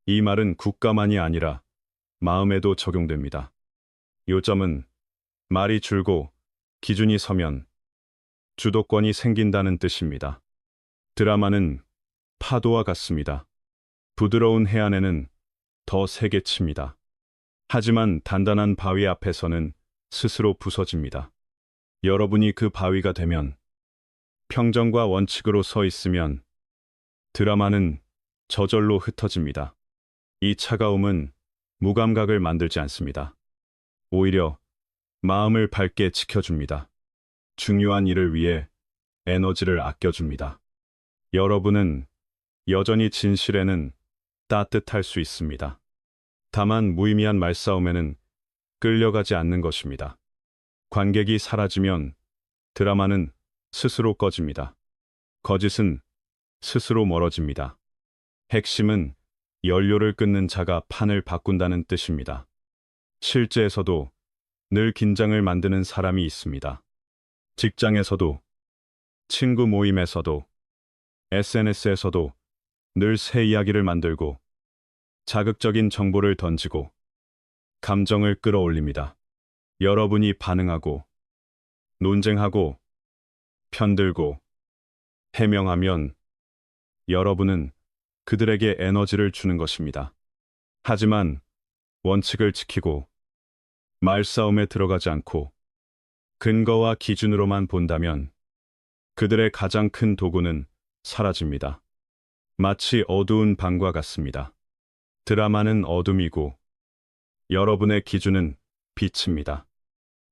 이 말은 국가만이 아니라 마음에도 적용됩니다. 요점은 말이 줄고 기준이 서면 주도권이 생긴다는 뜻입니다. 드라마는 파도와 같습니다. 부드러운 해안에는 더 세게 칩니다. 하지만 단단한 바위 앞에서는 스스로 부서집니다. 여러분이 그 바위가 되면, 평정과 원칙으로 서 있으면 드라마는 저절로 흩어집니다. 이 차가움은 무감각을 만들지 않습니다. 오히려 마음을 밝게 지켜줍니다. 중요한 일을 위해 에너지를 아껴줍니다. 여러분은 여전히 진실에는 따뜻할 수 있습니다. 다만 무의미한 말싸움에는 끌려가지 않는 것입니다. 관객이 사라지면 드라마는 스스로 꺼집니다. 거짓은 스스로 멀어집니다. 핵심은 연료를 끊는 자가 판을 바꾼다는 뜻입니다. 실제에서도 늘 긴장을 만드는 사람이 있습니다. 직장에서도, 친구 모임에서도, SNS에서도 늘 새 이야기를 만들고 자극적인 정보를 던지고 감정을 끌어올립니다. 여러분이 반응하고 논쟁하고 편들고 해명하면 여러분은 그들에게 에너지를 주는 것입니다. 하지만 원칙을 지키고 말싸움에 들어가지 않고 근거와 기준으로만 본다면 그들의 가장 큰 도구는 사라집니다. 마치 어두운 방과 같습니다. 드라마는 어둠이고 여러분의 기준은 빛입니다.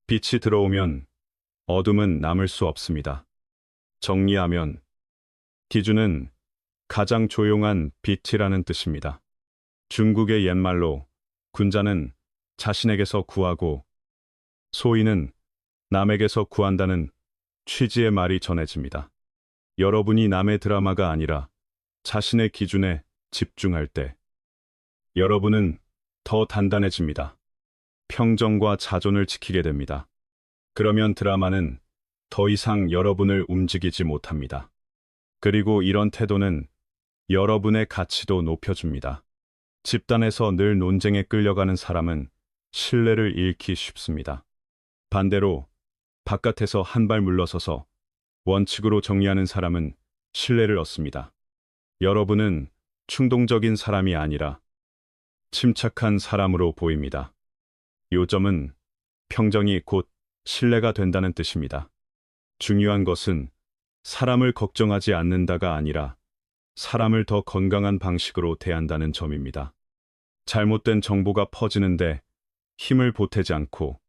빛이 들어오면 어둠은 남을 수 없습니다. 정리하면 기준은 가장 조용한 빛이라는 뜻입니다. 중국의 옛말로 군자는 자신에게서 구하고 소인은 남에게서 구한다는 취지의 말이 전해집니다. 여러분이 남의 드라마가 아니라 자신의 기준에 집중할 때 여러분은 더 단단해집니다. 평정과 자존을 지키게 됩니다. 그러면 드라마는 더 이상 여러분을 움직이지 못합니다. 그리고 이런 태도는 여러분의 가치도 높여줍니다. 집단에서 늘 논쟁에 끌려가는 사람은 신뢰를 잃기 쉽습니다. 반대로 바깥에서 한 발 물러서서 원칙으로 정리하는 사람은 신뢰를 얻습니다. 여러분은 충동적인 사람이 아니라 침착한 사람으로 보입니다. 요점은 평정이 곧 신뢰가 된다는 뜻입니다. 중요한 것은 사람을 걱정하지 않는다가 아니라 사람을 더 건강한 방식으로 대한다는 점입니다. 잘못된 정보가 퍼지는데 힘을 보태지 않고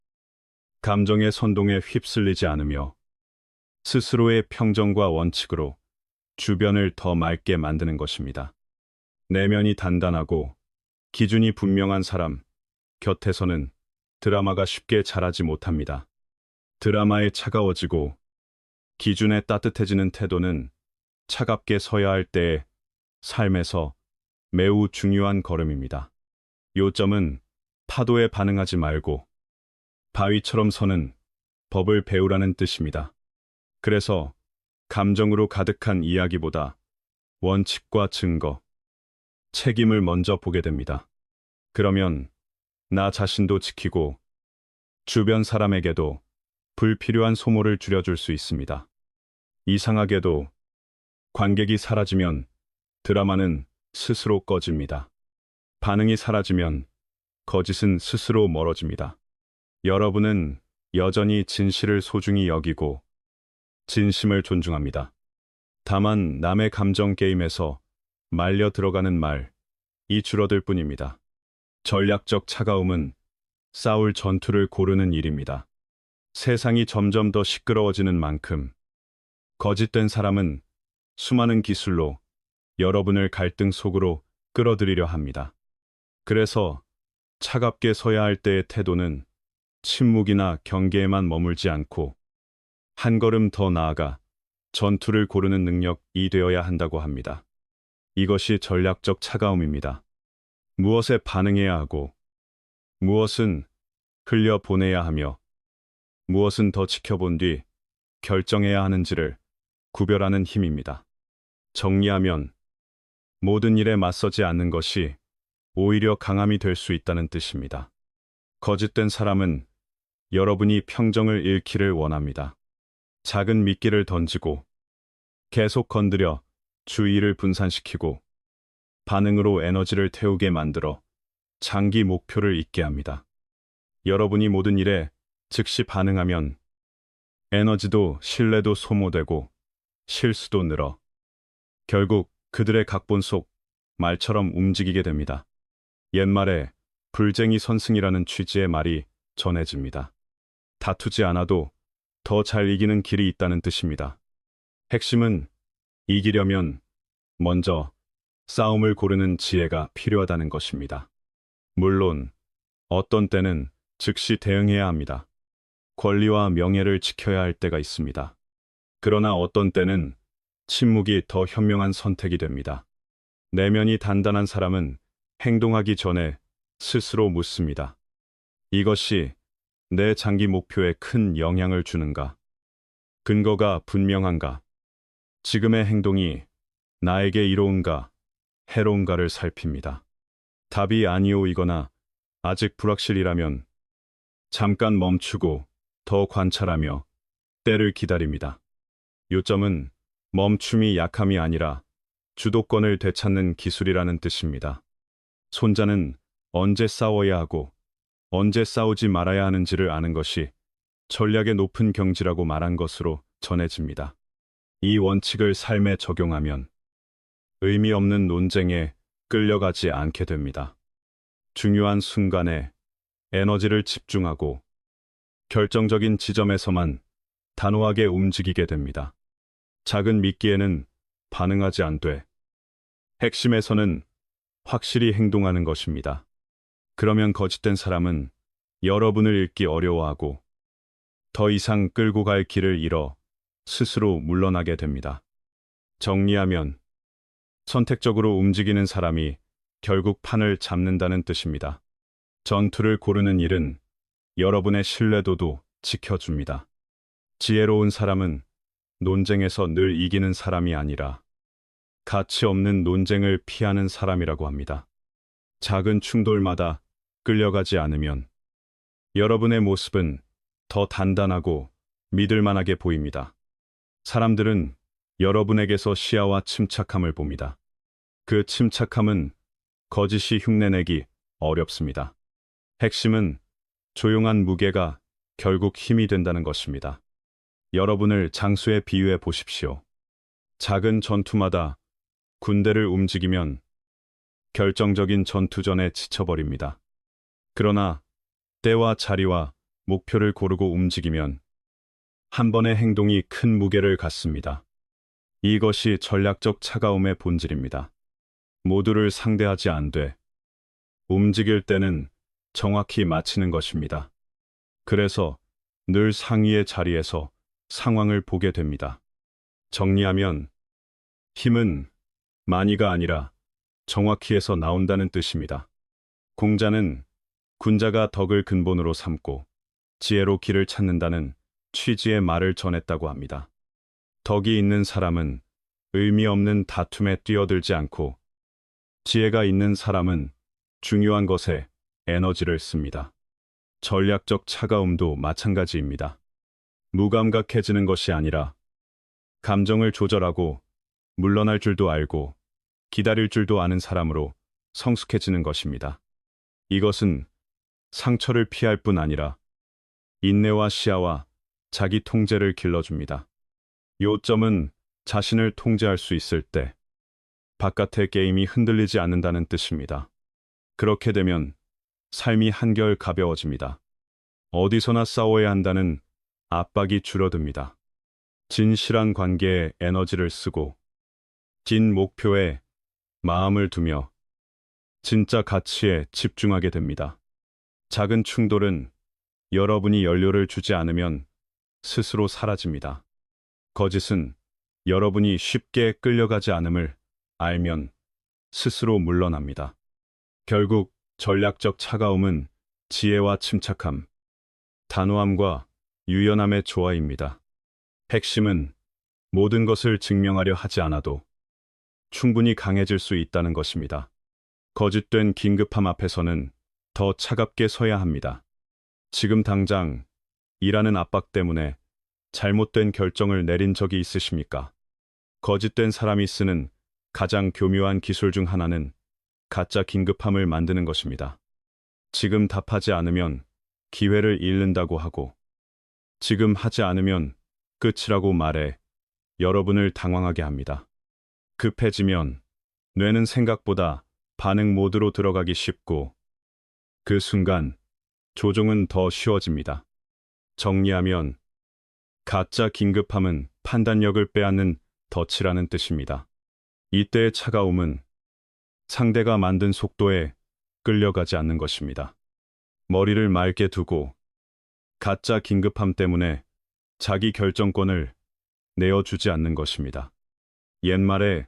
감정의 선동에 휩쓸리지 않으며 스스로의 평정과 원칙으로 주변을 더 맑게 만드는 것입니다. 내면이 단단하고 기준이 분명한 사람 곁에서는 드라마가 쉽게 자라지 못합니다. 드라마에 차가워지고 기준에 따뜻해지는 태도는 차갑게 서야 할 때의 삶에서 매우 중요한 걸음입니다. 요점은 파도에 반응하지 말고 바위처럼 서는 법을 배우라는 뜻입니다. 그래서 감정으로 가득한 이야기보다 원칙과 증거, 책임을 먼저 보게 됩니다. 그러면 나 자신도 지키고 주변 사람에게도 불필요한 소모를 줄여줄 수 있습니다. 이상하게도 관객이 사라지면 드라마는 스스로 꺼집니다. 반응이 사라지면 거짓은 스스로 멀어집니다. 여러분은 여전히 진실을 소중히 여기고 진심을 존중합니다. 다만 남의 감정 게임에서 말려 들어가는 말이 줄어들 뿐입니다. 전략적 차가움은 싸울 전투를 고르는 일입니다. 세상이 점점 더 시끄러워지는 만큼 거짓된 사람은 수많은 기술로 여러분을 갈등 속으로 끌어들이려 합니다. 그래서 차갑게 서야 할 때의 태도는 침묵이나 경계에만 머물지 않고 한 걸음 더 나아가 전투를 고르는 능력이 되어야 한다고 합니다. 이것이 전략적 차가움입니다. 무엇에 반응해야 하고, 무엇은 흘려보내야 하며, 무엇은 더 지켜본 뒤 결정해야 하는지를 구별하는 힘입니다. 정리하면 모든 일에 맞서지 않는 것이 오히려 강함이 될 수 있다는 뜻입니다. 거짓된 사람은 여러분이 평정을 잃기를 원합니다. 작은 미끼를 던지고 계속 건드려 주의를 분산시키고 반응으로 에너지를 태우게 만들어 장기 목표를 잊게 합니다. 여러분이 모든 일에 즉시 반응하면 에너지도 신뢰도 소모되고 실수도 늘어 결국 그들의 각본 속 말처럼 움직이게 됩니다. 옛말에 불쟁이 선승이라는 취지의 말이 전해집니다. 다투지 않아도 더 잘 이기는 길이 있다는 뜻입니다. 핵심은 이기려면 먼저 싸움을 고르는 지혜가 필요하다는 것입니다. 물론 어떤 때는 즉시 대응해야 합니다. 권리와 명예를 지켜야 할 때가 있습니다. 그러나 어떤 때는 침묵이 더 현명한 선택이 됩니다. 내면이 단단한 사람은 행동하기 전에 스스로 묻습니다. 이것이 내 장기 목표에 큰 영향을 주는가? 근거가 분명한가? 지금의 행동이 나에게 이로운가, 해로운가를 살핍니다. 답이 아니오이거나 아직 불확실이라면 잠깐 멈추고 더 관찰하며 때를 기다립니다. 요점은 멈춤이 약함이 아니라 주도권을 되찾는 기술이라는 뜻입니다. 손자는 언제 싸워야 하고 언제 싸우지 말아야 하는지를 아는 것이 전략의 높은 경지라고 말한 것으로 전해집니다. 이 원칙을 삶에 적용하면 의미 없는 논쟁에 끌려가지 않게 됩니다. 중요한 순간에 에너지를 집중하고 결정적인 지점에서만 단호하게 움직이게 됩니다. 작은 미끼에는 반응하지 않되 핵심에서는 확실히 행동하는 것입니다. 그러면 거짓된 사람은 여러분을 잃기 어려워하고 더 이상 끌고 갈 길을 잃어 스스로 물러나게 됩니다. 정리하면 선택적으로 움직이는 사람이 결국 판을 잡는다는 뜻입니다. 전투를 고르는 일은 여러분의 신뢰도도 지켜줍니다. 지혜로운 사람은 논쟁에서 늘 이기는 사람이 아니라 가치 없는 논쟁을 피하는 사람이라고 합니다. 작은 충돌마다 끌려가지 않으면 여러분의 모습은 더 단단하고 믿을만하게 보입니다. 사람들은 여러분에게서 시야와 침착함을 봅니다. 그 침착함은 거짓이 흉내내기 어렵습니다. 핵심은 조용한 무게가 결국 힘이 된다는 것입니다. 여러분을 장수에 비유해 보십시오. 작은 전투마다 군대를 움직이면 결정적인 전투전에 지쳐버립니다. 그러나 때와 자리와 목표를 고르고 움직이면 한 번의 행동이 큰 무게를 갖습니다. 이것이 전략적 차가움의 본질입니다. 모두를 상대하지 않되 움직일 때는 정확히 맞히는 것입니다. 그래서 늘 상위의 자리에서 상황을 보게 됩니다. 정리하면 힘은 많이가 아니라 정확히에서 나온다는 뜻입니다. 공자는 군자가 덕을 근본으로 삼고 지혜로 길을 찾는다는 취지의 말을 전했다고 합니다. 덕이 있는 사람은 의미 없는 다툼에 뛰어들지 않고 지혜가 있는 사람은 중요한 것에 에너지를 씁니다. 전략적 차가움도 마찬가지입니다. 무감각해지는 것이 아니라 감정을 조절하고 물러날 줄도 알고 기다릴 줄도 아는 사람으로 성숙해지는 것입니다. 이것은 상처를 피할 뿐 아니라 인내와 시야와 자기 통제를 길러줍니다. 요점은 자신을 통제할 수 있을 때 바깥의 게임이 흔들리지 않는다는 뜻입니다. 그렇게 되면 삶이 한결 가벼워집니다. 어디서나 싸워야 한다는 압박이 줄어듭니다. 진실한 관계에 에너지를 쓰고 긴 목표에 마음을 두며 진짜 가치에 집중하게 됩니다. 작은 충돌은 여러분이 연료를 주지 않으면 스스로 사라집니다. 거짓은 여러분이 쉽게 끌려가지 않음을 알면 스스로 물러납니다. 결국 전략적 차가움은 지혜와 침착함, 단호함과 유연함의 조화입니다. 핵심은 모든 것을 증명하려 하지 않아도 충분히 강해질 수 있다는 것입니다. 거짓된 긴급함 앞에서는 더 차갑게 서야 합니다. 지금 당장 일하는 압박 때문에 잘못된 결정을 내린 적이 있으십니까? 거짓된 사람이 쓰는 가장 교묘한 기술 중 하나는 가짜 긴급함을 만드는 것입니다. 지금 답하지 않으면 기회를 잃는다고 하고, 지금 하지 않으면 끝이라고 말해 여러분을 당황하게 합니다. 급해지면 뇌는 생각보다 반응 모드로 들어가기 쉽고, 그 순간 조종은 더 쉬워집니다. 정리하면 가짜 긴급함은 판단력을 빼앗는 덫이라는 뜻입니다. 이때의 차가움은 상대가 만든 속도에 끌려가지 않는 것입니다. 머리를 맑게 두고 가짜 긴급함 때문에 자기 결정권을 내어주지 않는 것입니다. 옛말에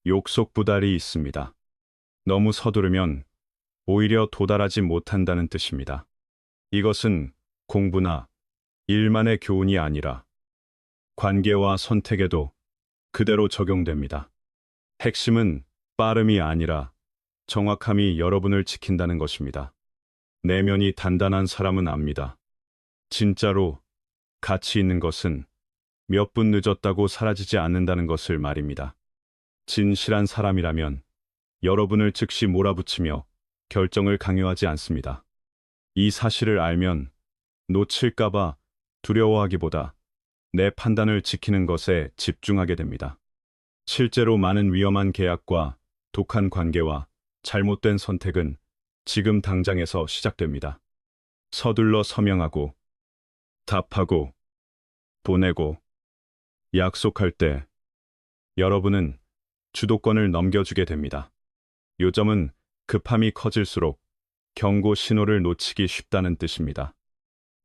욕속부달이 있습니다. 너무 서두르면 오히려 도달하지 못한다는 뜻입니다. 이것은 공부나 일만의 교훈이 아니라 관계와 선택에도 그대로 적용됩니다. 핵심은 빠름이 아니라 정확함이 여러분을 지킨다는 것입니다. 내면이 단단한 사람은 압니다. 진짜로 가치 있는 것은 몇 분 늦었다고 사라지지 않는다는 것을 말입니다. 진실한 사람이라면 여러분을 즉시 몰아붙이며 결정을 강요하지 않습니다. 이 사실을 알면 놓칠까봐 두려워하기보다 내 판단을 지키는 것에 집중하게 됩니다. 실제로 많은 위험한 계약과 독한 관계와 잘못된 선택은 지금 당장에서 시작됩니다. 서둘러 서명하고, 답하고, 보내고, 약속할 때 여러분은 주도권을 넘겨주게 됩니다. 요점은 급함이 커질수록 경고 신호를 놓치기 쉽다는 뜻입니다.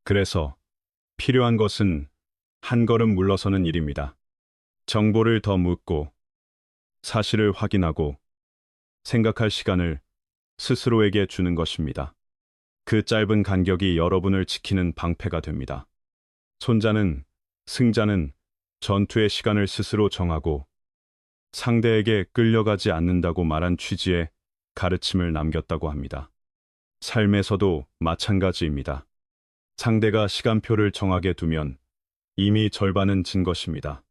그래서 필요한 것은 한 걸음 물러서는 일입니다. 정보를 더 묻고, 사실을 확인하고, 생각할 시간을 스스로에게 주는 것입니다. 그 짧은 간격이 여러분을 지키는 방패가 됩니다. 손자는, 승자는 전투의 시간을 스스로 정하고 상대에게 끌려가지 않는다고 말한 취지의 가르침을 남겼다고 합니다. 삶에서도 마찬가지입니다. 상대가 시간표를 정하게 두면 이미 절반은 진 것입니다.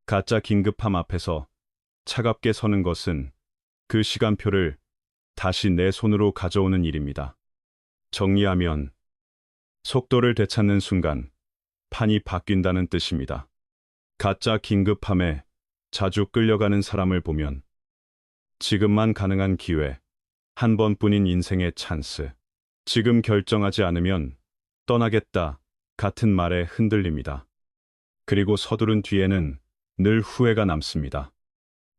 가짜 긴급함 앞에서 차갑게 서는 것은 그 시간표를 다시 내 손으로 가져오는 일입니다. 정리하면 속도를 되찾는 순간 판이 바뀐다는 뜻입니다. 가짜 긴급함에 자주 끌려가는 사람을 보면 지금만 가능한 기회, 한 번뿐인 인생의 찬스, 지금 결정하지 않으면 떠나겠다 같은 말에 흔들립니다. 그리고 서두른 뒤에는 늘 후회가 남습니다.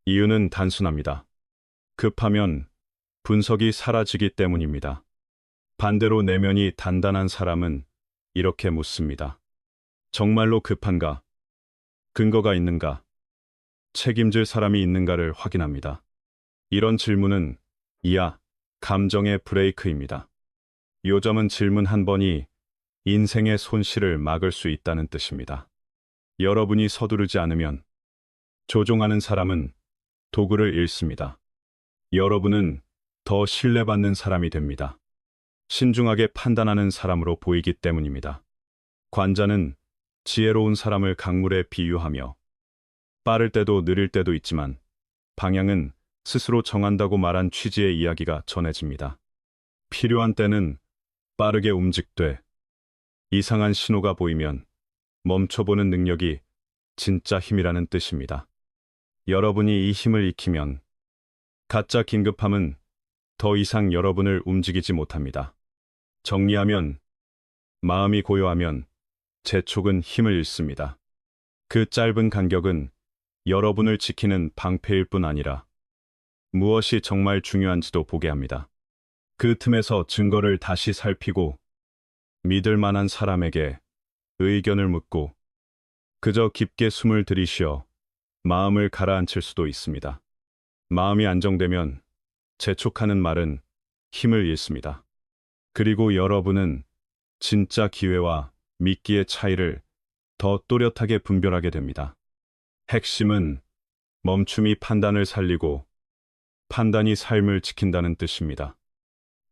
이유는 단순합니다. 급하면 분석이 사라지기 때문입니다. 반대로 내면이 단단한 사람은 이렇게 묻습니다. 정말로 급한가? 근거가 있는가? 책임질 사람이 있는가를 확인합니다. 이런 질문은 이하 감정의 브레이크입니다. 요점은 질문 한 번이 인생의 손실을 막을 수 있다는 뜻입니다. 여러분이 서두르지 않으면 조종하는 사람은 도구를 잃습니다. 여러분은 더 신뢰받는 사람이 됩니다. 신중하게 판단하는 사람으로 보이기 때문입니다. 관자는 지혜로운 사람을 강물에 비유하며 빠를 때도 느릴 때도 있지만 방향은 스스로 정한다고 말한 취지의 이야기가 전해집니다. 필요한 때는 빠르게 움직되 이상한 신호가 보이면 멈춰보는 능력이 진짜 힘이라는 뜻입니다. 여러분이 이 힘을 익히면 가짜 긴급함은 더 이상 여러분을 움직이지 못합니다. 정리하면 마음이 고요하면 재촉은 힘을 잃습니다. 그 짧은 간격은 여러분을 지키는 방패일 뿐 아니라 무엇이 정말 중요한지도 보게 합니다. 그 틈에서 증거를 다시 살피고 믿을 만한 사람에게 의견을 묻고 그저 깊게 숨을 들이쉬어 마음을 가라앉힐 수도 있습니다. 마음이 안정되면 재촉하는 말은 힘을 잃습니다. 그리고 여러분은 진짜 기회와 미끼의 차이를 더 또렷하게 분별하게 됩니다. 핵심은 멈춤이 판단을 살리고 판단이 삶을 지킨다는 뜻입니다.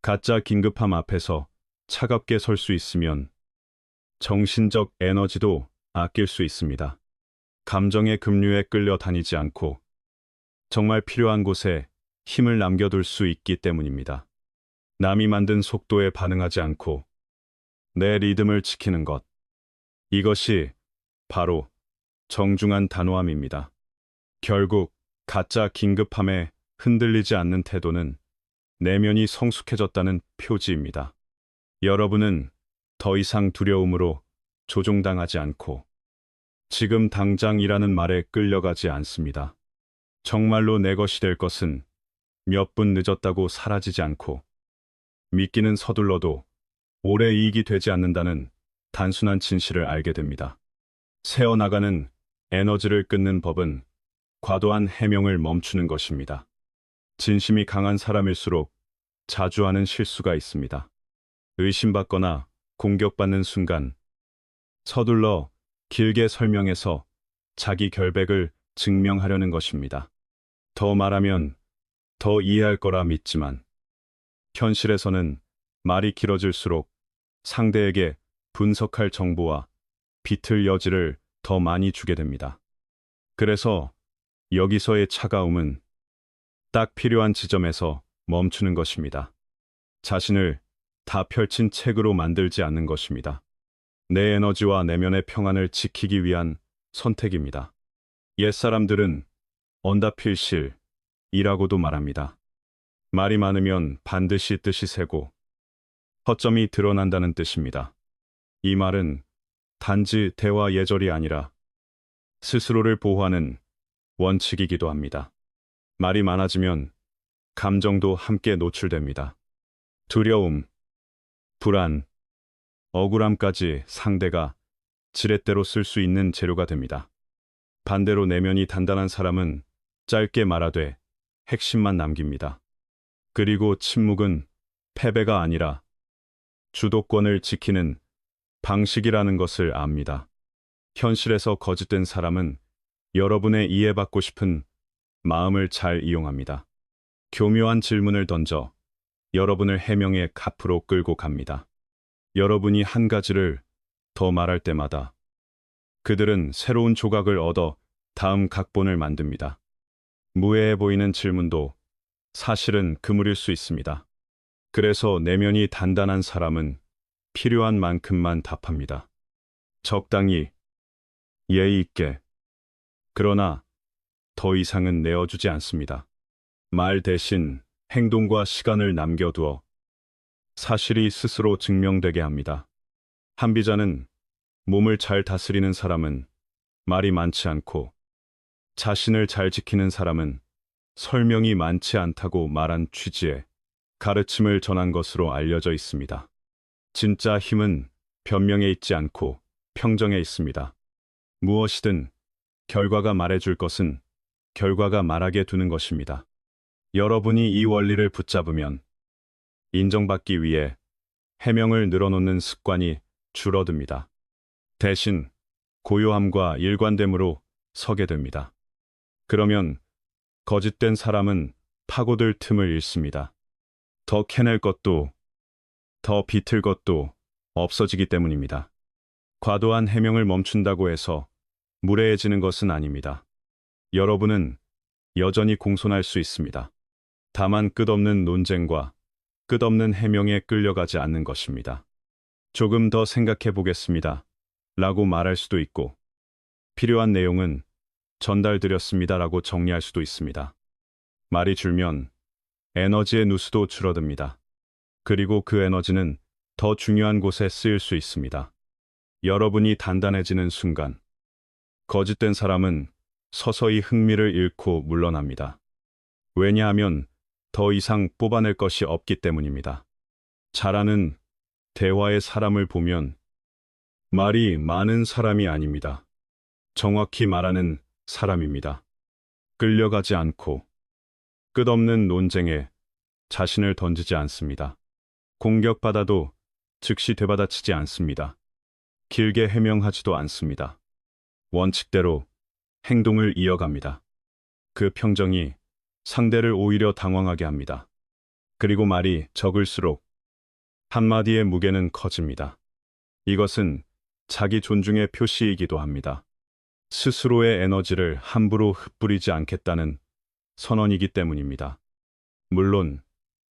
가짜 긴급함 앞에서 차갑게 설 수 있으면 정신적 에너지도 아낄 수 있습니다. 감정의 급류에 끌려 다니지 않고 정말 필요한 곳에 힘을 남겨둘 수 있기 때문입니다. 남이 만든 속도에 반응하지 않고 내 리듬을 지키는 것. 이것이 바로 정중한 단호함입니다. 결국 가짜 긴급함에 흔들리지 않는 태도는 내면이 성숙해졌다는 표지입니다. 여러분은 더 이상 두려움으로 조종당하지 않고 지금 당장이라는 말에 끌려가지 않습니다. 정말로 내 것이 될 것은 몇 분 늦었다고 사라지지 않고 미끼는 서둘러도 오래 이익이 되지 않는다는 단순한 진실을 알게 됩니다. 새어나가는 에너지를 끊는 법은 과도한 해명을 멈추는 것입니다. 진심이 강한 사람일수록 자주 하는 실수가 있습니다. 의심받거나 공격받는 순간 서둘러 길게 설명해서 자기 결백을 증명하려는 것입니다. 더 말하면 더 이해할 거라 믿지만 현실에서는 말이 길어질수록 상대에게 분석할 정보와 비틀 여지를 더 많이 주게 됩니다. 그래서 여기서의 차가움은 딱 필요한 지점에서 멈추는 것입니다. 자신을 다 펼친 책으로 만들지 않는 것입니다. 내 에너지와 내면의 평안을 지키기 위한 선택입니다. 옛사람들은 언다필실이라고도 말합니다. 말이 많으면 반드시 뜻이 새고 허점이 드러난다는 뜻입니다. 이 말은 단지 대화 예절이 아니라 스스로를 보호하는 원칙이기도 합니다. 말이 많아지면 감정도 함께 노출됩니다. 두려움, 불안, 억울함까지 상대가 지렛대로 쓸 수 있는 재료가 됩니다. 반대로 내면이 단단한 사람은 짧게 말하되 핵심만 남깁니다. 그리고 침묵은 패배가 아니라 주도권을 지키는 방식이라는 것을 압니다. 현실에서 거짓된 사람은 여러분의 이해받고 싶은 마음을 잘 이용합니다. 교묘한 질문을 던져 여러분을 해명의 갚으로 끌고 갑니다. 여러분이 한 가지를 더 말할 때마다 그들은 새로운 조각을 얻어 다음 각본을 만듭니다. 무해해 보이는 질문도 사실은 그물일 수 있습니다. 그래서 내면이 단단한 사람은 필요한 만큼만 답합니다. 적당히, 예의 있게. 그러나 더 이상은 내어주지 않습니다. 말 대신 행동과 시간을 남겨두어 사실이 스스로 증명되게 합니다. 한비자는 몸을 잘 다스리는 사람은 말이 많지 않고 자신을 잘 지키는 사람은 설명이 많지 않다고 말한 취지의 가르침을 전한 것으로 알려져 있습니다. 진짜 힘은 변명에 있지 않고 평정에 있습니다. 무엇이든 결과가 말해줄 것은 결과가 말하게 두는 것입니다. 여러분이 이 원리를 붙잡으면 인정받기 위해 해명을 늘어놓는 습관이 줄어듭니다. 대신 고요함과 일관됨으로 서게 됩니다. 그러면 거짓된 사람은 파고들 틈을 잃습니다. 더 캐낼 것도 더 비틀 것도 없어지기 때문입니다. 과도한 해명을 멈춘다고 해서 무례해지는 것은 아닙니다. 여러분은 여전히 공손할 수 있습니다. 다만 끝없는 논쟁과 끝없는 해명에 끌려가지 않는 것입니다. 조금 더 생각해 보겠습니다. 라고 말할 수도 있고, 필요한 내용은 전달드렸습니다. 라고 정리할 수도 있습니다. 말이 줄면 에너지의 누수도 줄어듭니다. 그리고 그 에너지는 더 중요한 곳에 쓰일 수 있습니다. 여러분이 단단해지는 순간, 거짓된 사람은 서서히 흥미를 잃고 물러납니다. 왜냐하면 더 이상 뽑아낼 것이 없기 때문입니다. 잘하는 대화의 사람을 보면 말이 많은 사람이 아닙니다. 정확히 말하는 사람입니다. 끌려가지 않고 끝없는 논쟁에 자신을 던지지 않습니다. 공격받아도 즉시 되받아치지 않습니다. 길게 해명하지도 않습니다. 원칙대로 행동을 이어갑니다. 그 평정이 상대를 오히려 당황하게 합니다. 그리고 말이 적을수록 한마디의 무게는 커집니다. 이것은 자기 존중의 표시이기도 합니다. 스스로의 에너지를 함부로 흩뿌리지 않겠다는 선언이기 때문입니다. 물론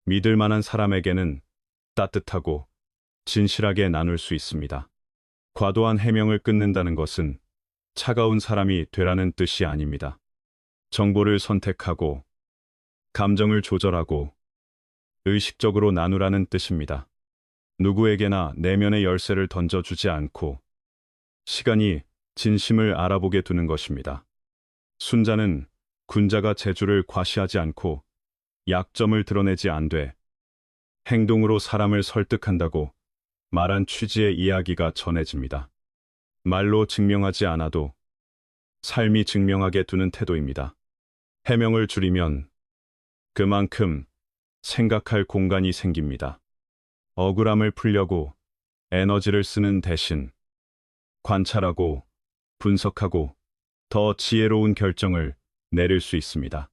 믿을 만한 사람에게는 따뜻하고 진실하게 나눌 수 있습니다. 과도한 해명을 끊는다는 것은 차가운 사람이 되라는 뜻이 아닙니다. 정보를 선택하고 감정을 조절하고 의식적으로 나누라는 뜻입니다. 누구에게나 내면의 열쇠를 던져주지 않고 시간이 진심을 알아보게 두는 것입니다. 순자는 군자가 재주를 과시하지 않고 약점을 드러내지 않되 행동으로 사람을 설득한다고 말한 취지의 이야기가 전해집니다. 말로 증명하지 않아도 삶이 증명하게 두는 태도입니다. 해명을 줄이면 그만큼 생각할 공간이 생깁니다. 억울함을 풀려고 에너지를 쓰는 대신 관찰하고 분석하고 더 지혜로운 결정을 내릴 수 있습니다.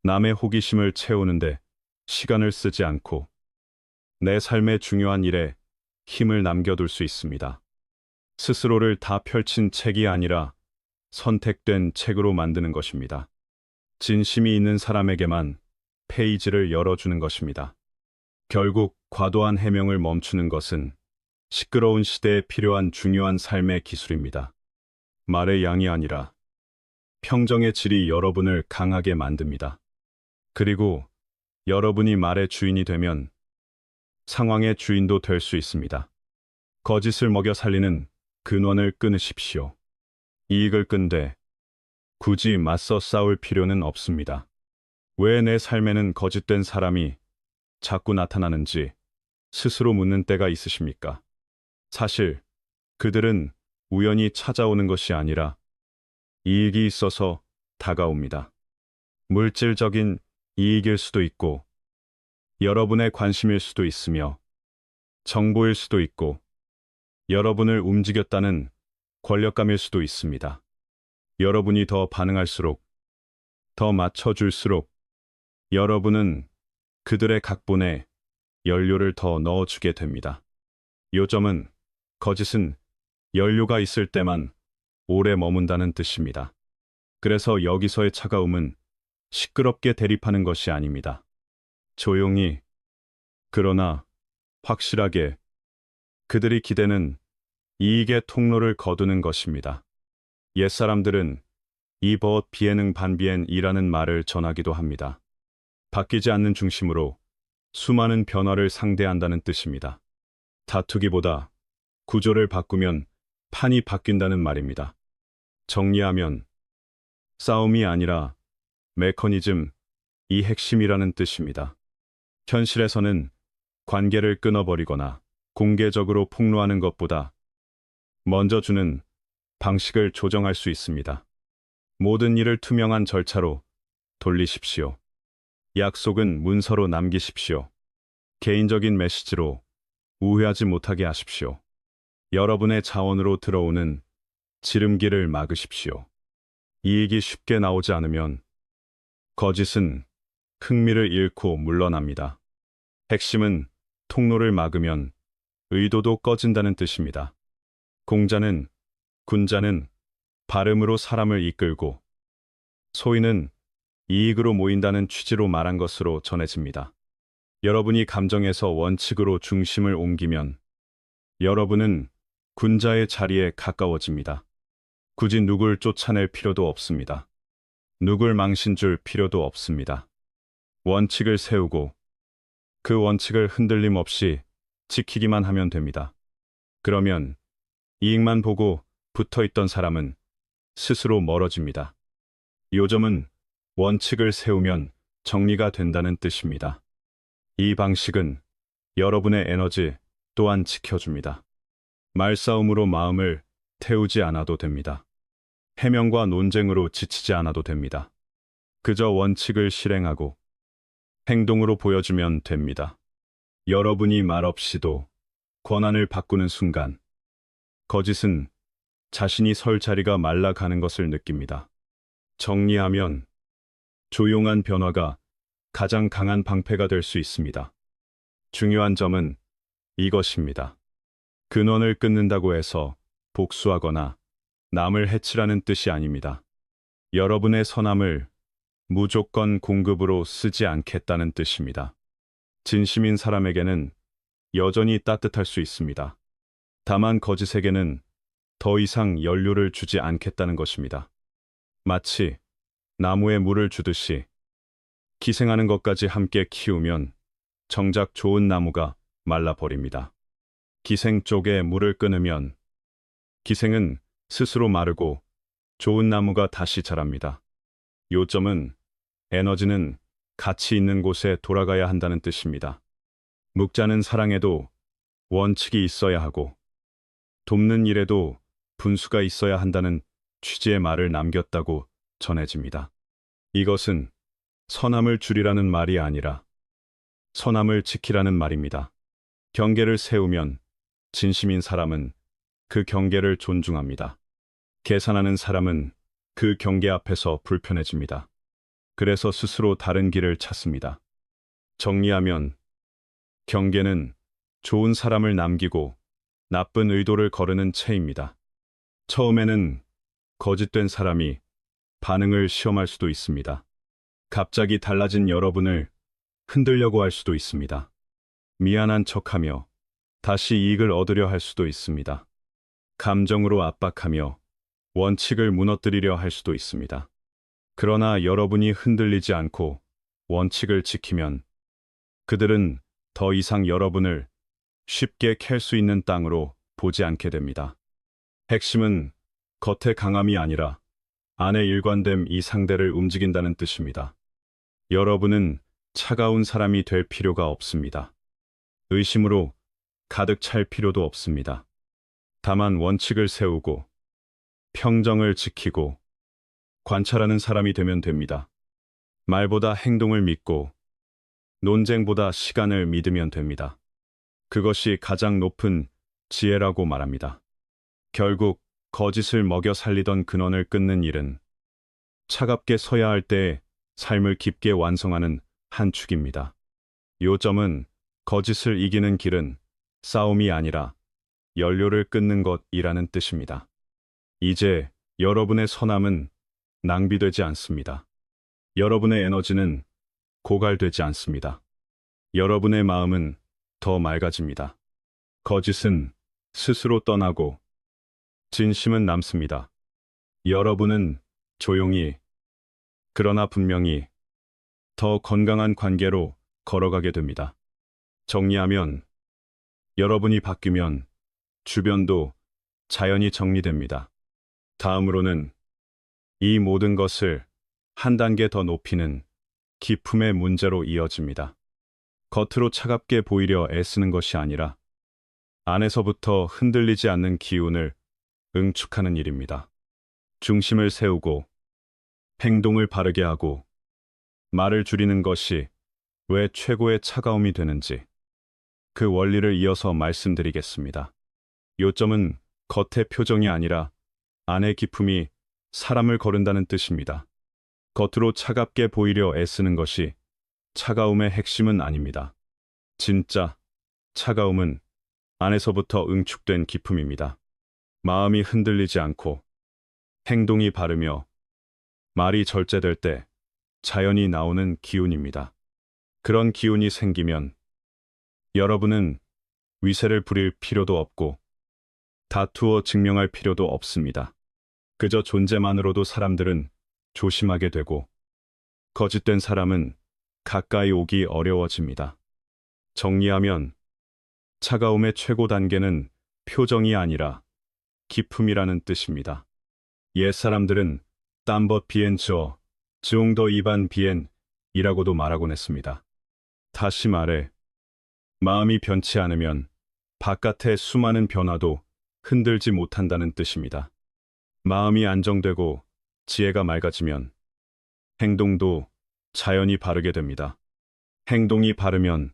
남의 호기심을 채우는데 시간을 쓰지 않고 내 삶의 중요한 일에 힘을 남겨둘 수 있습니다. 스스로를 다 펼친 책이 아니라 선택된 책으로 만드는 것입니다. 진심이 있는 사람에게만 페이지를 열어주는 것입니다. 결국 과도한 해명을 멈추는 것은 시끄러운 시대에 필요한 중요한 삶의 기술입니다. 말의 양이 아니라 평정의 질이 여러분을 강하게 만듭니다. 그리고 여러분이 말의 주인이 되면 상황의 주인도 될 수 있습니다. 거짓을 먹여 살리는 근원을 끊으십시오. 이익을 끈되 굳이 맞서 싸울 필요는 없습니다. 왜 내 삶에는 거짓된 사람이 자꾸 나타나는지 스스로 묻는 때가 있으십니까? 사실 그들은 우연히 찾아오는 것이 아니라 이익이 있어서 다가옵니다. 물질적인 이익일 수도 있고 여러분의 관심일 수도 있으며 정보일 수도 있고 여러분을 움직였다는 권력감일 수도 있습니다. 여러분이 더 반응할수록 더 맞춰줄수록 여러분은 그들의 각본에 연료를 더 넣어주게 됩니다. 요점은 거짓은 연료가 있을 때만 오래 머문다는 뜻입니다. 그래서 여기서의 차가움은 시끄럽게 대립하는 것이 아닙니다. 조용히, 그러나 확실하게 그들이 기대는 이익의 통로를 거두는 것입니다. 옛사람들은 이벗 비에능 반비엔 이라는 말을 전하기도 합니다. 바뀌지 않는 중심으로 수많은 변화를 상대한다는 뜻입니다. 다투기보다 구조를 바꾸면 판이 바뀐다는 말입니다. 정리하면 싸움이 아니라 메커니즘, 이 핵심이라는 뜻입니다. 현실에서는 관계를 끊어버리거나 공개적으로 폭로하는 것보다 먼저 주는 방식을 조정할 수 있습니다. 모든 일을 투명한 절차로 돌리십시오. 약속은 문서로 남기십시오. 개인적인 메시지로 우회하지 못하게 하십시오. 여러분의 자원으로 들어오는 지름길을 막으십시오. 이익이 쉽게 나오지 않으면 거짓은 흥미를 잃고 물러납니다. 핵심은 통로를 막으면 의도도 꺼진다는 뜻입니다. 공자는, 군자는 발음으로 사람을 이끌고 소인은 이익으로 모인다는 취지로 말한 것으로 전해집니다. 여러분이 감정에서 원칙으로 중심을 옮기면 여러분은 군자의 자리에 가까워집니다. 굳이 누굴 쫓아낼 필요도 없습니다. 누굴 망신 줄 필요도 없습니다. 원칙을 세우고 그 원칙을 흔들림 없이 지키기만 하면 됩니다. 그러면 이익만 보고 붙어있던 사람은 스스로 멀어집니다. 요점은 원칙을 세우면 정리가 된다는 뜻입니다. 이 방식은 여러분의 에너지 또한 지켜줍니다. 말싸움으로 마음을 태우지 않아도 됩니다. 해명과 논쟁으로 지치지 않아도 됩니다. 그저 원칙을 실행하고 행동으로 보여주면 됩니다. 여러분이 말없이도 권한을 바꾸는 순간 거짓은 자신이 설 자리가 말라가는 것을 느낍니다. 정리하면 조용한 변화가 가장 강한 방패가 될 수 있습니다. 중요한 점은 이것입니다. 근원을 끊는다고 해서 복수하거나 남을 해치라는 뜻이 아닙니다. 여러분의 선함을 무조건 공급으로 쓰지 않겠다는 뜻입니다. 진심인 사람에게는 여전히 따뜻할 수 있습니다. 다만 거짓에게는 더 이상 연료를 주지 않겠다는 것입니다. 마치 나무에 물을 주듯이 기생하는 것까지 함께 키우면 정작 좋은 나무가 말라버립니다. 기생 쪽에 물을 끊으면 기생은 스스로 마르고 좋은 나무가 다시 자랍니다. 요점은 에너지는 가치 있는 곳에 돌아가야 한다는 뜻입니다. 묵자는 사랑에도 원칙이 있어야 하고 돕는 일에도 분수가 있어야 한다는 취지의 말을 남겼다고 전해집니다. 이것은 선함을 줄이라는 말이 아니라 선함을 지키라는 말입니다. 경계를 세우면 진심인 사람은 그 경계를 존중합니다. 계산하는 사람은 그 경계 앞에서 불편해집니다. 그래서 스스로 다른 길을 찾습니다. 정리하면 경계는 좋은 사람을 남기고 나쁜 의도를 거르는 채입니다. 처음에는 거짓된 사람이 반응을 시험할 수도 있습니다. 갑자기 달라진 여러분을 흔들려고 할 수도 있습니다. 미안한 척하며 다시 이익을 얻으려 할 수도 있습니다. 감정으로 압박하며 원칙을 무너뜨리려 할 수도 있습니다. 그러나 여러분이 흔들리지 않고 원칙을 지키면 그들은 더 이상 여러분을 쉽게 캘 수 있는 땅으로 보지 않게 됩니다. 핵심은 겉의 강함이 아니라 안의 일관됨 이 상대를 움직인다는 뜻입니다. 여러분은 차가운 사람이 될 필요가 없습니다. 의심으로 가득 찰 필요도 없습니다. 다만 원칙을 세우고 평정을 지키고 관찰하는 사람이 되면 됩니다. 말보다 행동을 믿고 논쟁보다 시간을 믿으면 됩니다. 그것이 가장 높은 지혜라고 말합니다. 결국 거짓을 먹여 살리던 근원을 끊는 일은 차갑게 서야 할 때에 삶을 깊게 완성하는 한 축입니다. 요점은 거짓을 이기는 길은 싸움이 아니라 연료를 끊는 것이라는 뜻입니다. 이제 여러분의 선함은 낭비되지 않습니다. 여러분의 에너지는 고갈되지 않습니다. 여러분의 마음은 더 맑아집니다. 거짓은 스스로 떠나고 진심은 남습니다. 여러분은 조용히 그러나 분명히 더 건강한 관계로 걸어가게 됩니다. 정리하면 여러분이 바뀌면 주변도 자연히 정리됩니다. 다음으로는 이 모든 것을 한 단계 더 높이는 기품의 문제로 이어집니다. 겉으로 차갑게 보이려 애쓰는 것이 아니라 안에서부터 흔들리지 않는 기운을 응축하는 일입니다. 중심을 세우고 행동을 바르게 하고 말을 줄이는 것이 왜 최고의 차가움이 되는지 그 원리를 이어서 말씀드리겠습니다. 요점은 겉의 표정이 아니라 안의 기품이 사람을 거른다는 뜻입니다. 겉으로 차갑게 보이려 애쓰는 것이 차가움의 핵심은 아닙니다. 진짜 차가움은 안에서부터 응축된 기품입니다. 마음이 흔들리지 않고 행동이 바르며 말이 절제될 때 자연히 나오는 기운입니다. 그런 기운이 생기면 여러분은 위세를 부릴 필요도 없고 다투어 증명할 필요도 없습니다. 그저 존재만으로도 사람들은 조심하게 되고 거짓된 사람은 가까이 오기 어려워집니다. 정리하면 차가움의 최고 단계는 표정이 아니라 기품이라는 뜻입니다. 옛 사람들은 땀벗 비엔 저, 증더 이반 비엔 이라고도 말하곤 했습니다. 다시 말해 마음이 변치 않으면 바깥의 수많은 변화도 흔들지 못한다는 뜻입니다. 마음이 안정되고 지혜가 맑아지면 행동도 자연히 바르게 됩니다. 행동이 바르면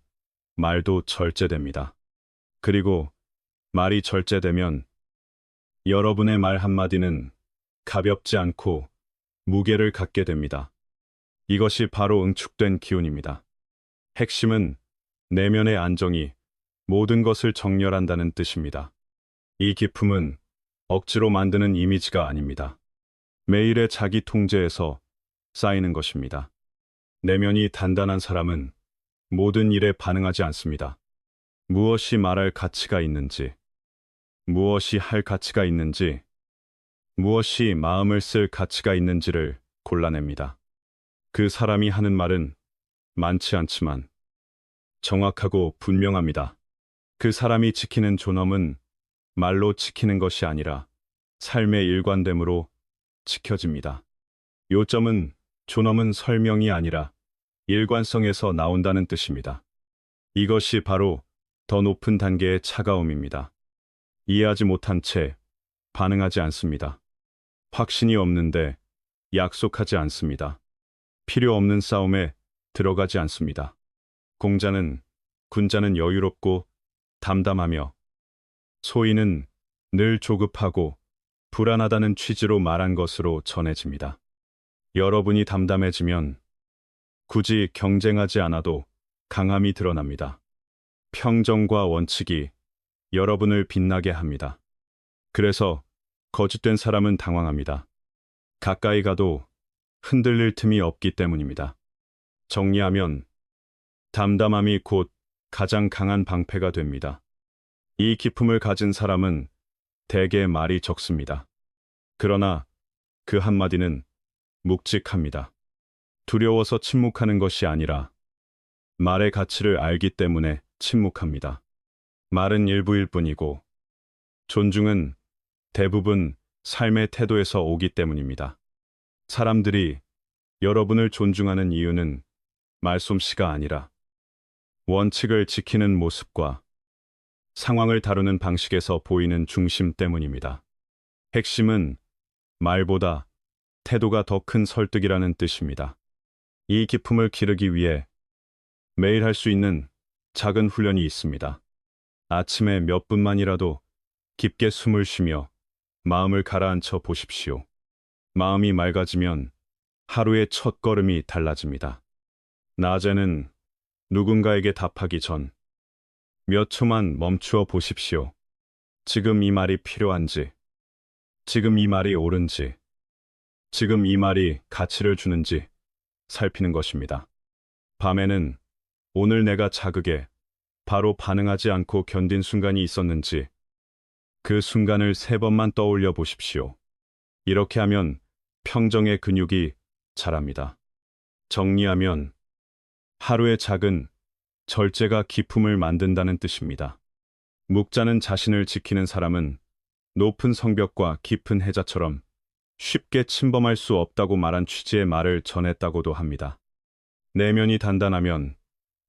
말도 절제됩니다. 그리고 말이 절제되면 여러분의 말 한마디는 가볍지 않고 무게를 갖게 됩니다. 이것이 바로 응축된 기운입니다. 핵심은 내면의 안정이 모든 것을 정렬한다는 뜻입니다. 이 기품은 억지로 만드는 이미지가 아닙니다. 매일의 자기 통제에서 쌓이는 것입니다. 내면이 단단한 사람은 모든 일에 반응하지 않습니다. 무엇이 말할 가치가 있는지, 무엇이 할 가치가 있는지, 무엇이 마음을 쓸 가치가 있는지를 골라냅니다. 그 사람이 하는 말은 많지 않지만 정확하고 분명합니다. 그 사람이 지키는 존엄은 말로 지키는 것이 아니라 삶의 일관됨으로 지켜집니다. 요점은 존엄은 설명이 아니라 일관성에서 나온다는 뜻입니다. 이것이 바로 더 높은 단계의 차가움입니다. 이해하지 못한 채 반응하지 않습니다. 확신이 없는데 약속하지 않습니다. 필요 없는 싸움에 들어가지 않습니다. 군자는 여유롭고 담담하며 소인은 늘 조급하고 불안하다는 취지로 말한 것으로 전해집니다. 여러분이 담담해지면 굳이 경쟁하지 않아도 강함이 드러납니다. 평정과 원칙이 여러분을 빛나게 합니다. 그래서 거짓된 사람은 당황합니다. 가까이 가도 흔들릴 틈이 없기 때문입니다. 정리하면 담담함이 곧 가장 강한 방패가 됩니다. 이 기품을 가진 사람은 대개 말이 적습니다. 그러나 그 한마디는 묵직합니다. 두려워서 침묵하는 것이 아니라 말의 가치를 알기 때문에 침묵합니다. 말은 일부일 뿐이고 존중은 대부분 삶의 태도에서 오기 때문입니다. 사람들이 여러분을 존중하는 이유는 말솜씨가 아니라 원칙을 지키는 모습과 상황을 다루는 방식에서 보이는 중심 때문입니다. 핵심은 말보다 태도가 더 큰 설득이라는 뜻입니다. 이 기품을 기르기 위해 매일 할 수 있는 작은 훈련이 있습니다. 아침에 몇 분만이라도 깊게 숨을 쉬며 마음을 가라앉혀 보십시오. 마음이 맑아지면 하루의 첫 걸음이 달라집니다. 낮에는 누군가에게 답하기 전 몇 초만 멈추어 보십시오. 지금 이 말이 필요한지, 지금 이 말이 옳은지, 지금 이 말이 가치를 주는지 살피는 것입니다. 밤에는 오늘 내가 자극에 바로 반응하지 않고 견딘 순간이 있었는지 그 순간을 3번만 떠올려 보십시오. 이렇게 하면 평정의 근육이 자랍니다. 정리하면 하루의 작은 절제가 기품을 만든다는 뜻입니다. 묵자는 자신을 지키는 사람은 높은 성벽과 깊은 해자처럼 쉽게 침범할 수 없다고 말한 취지의 말을 전했다고도 합니다. 내면이 단단하면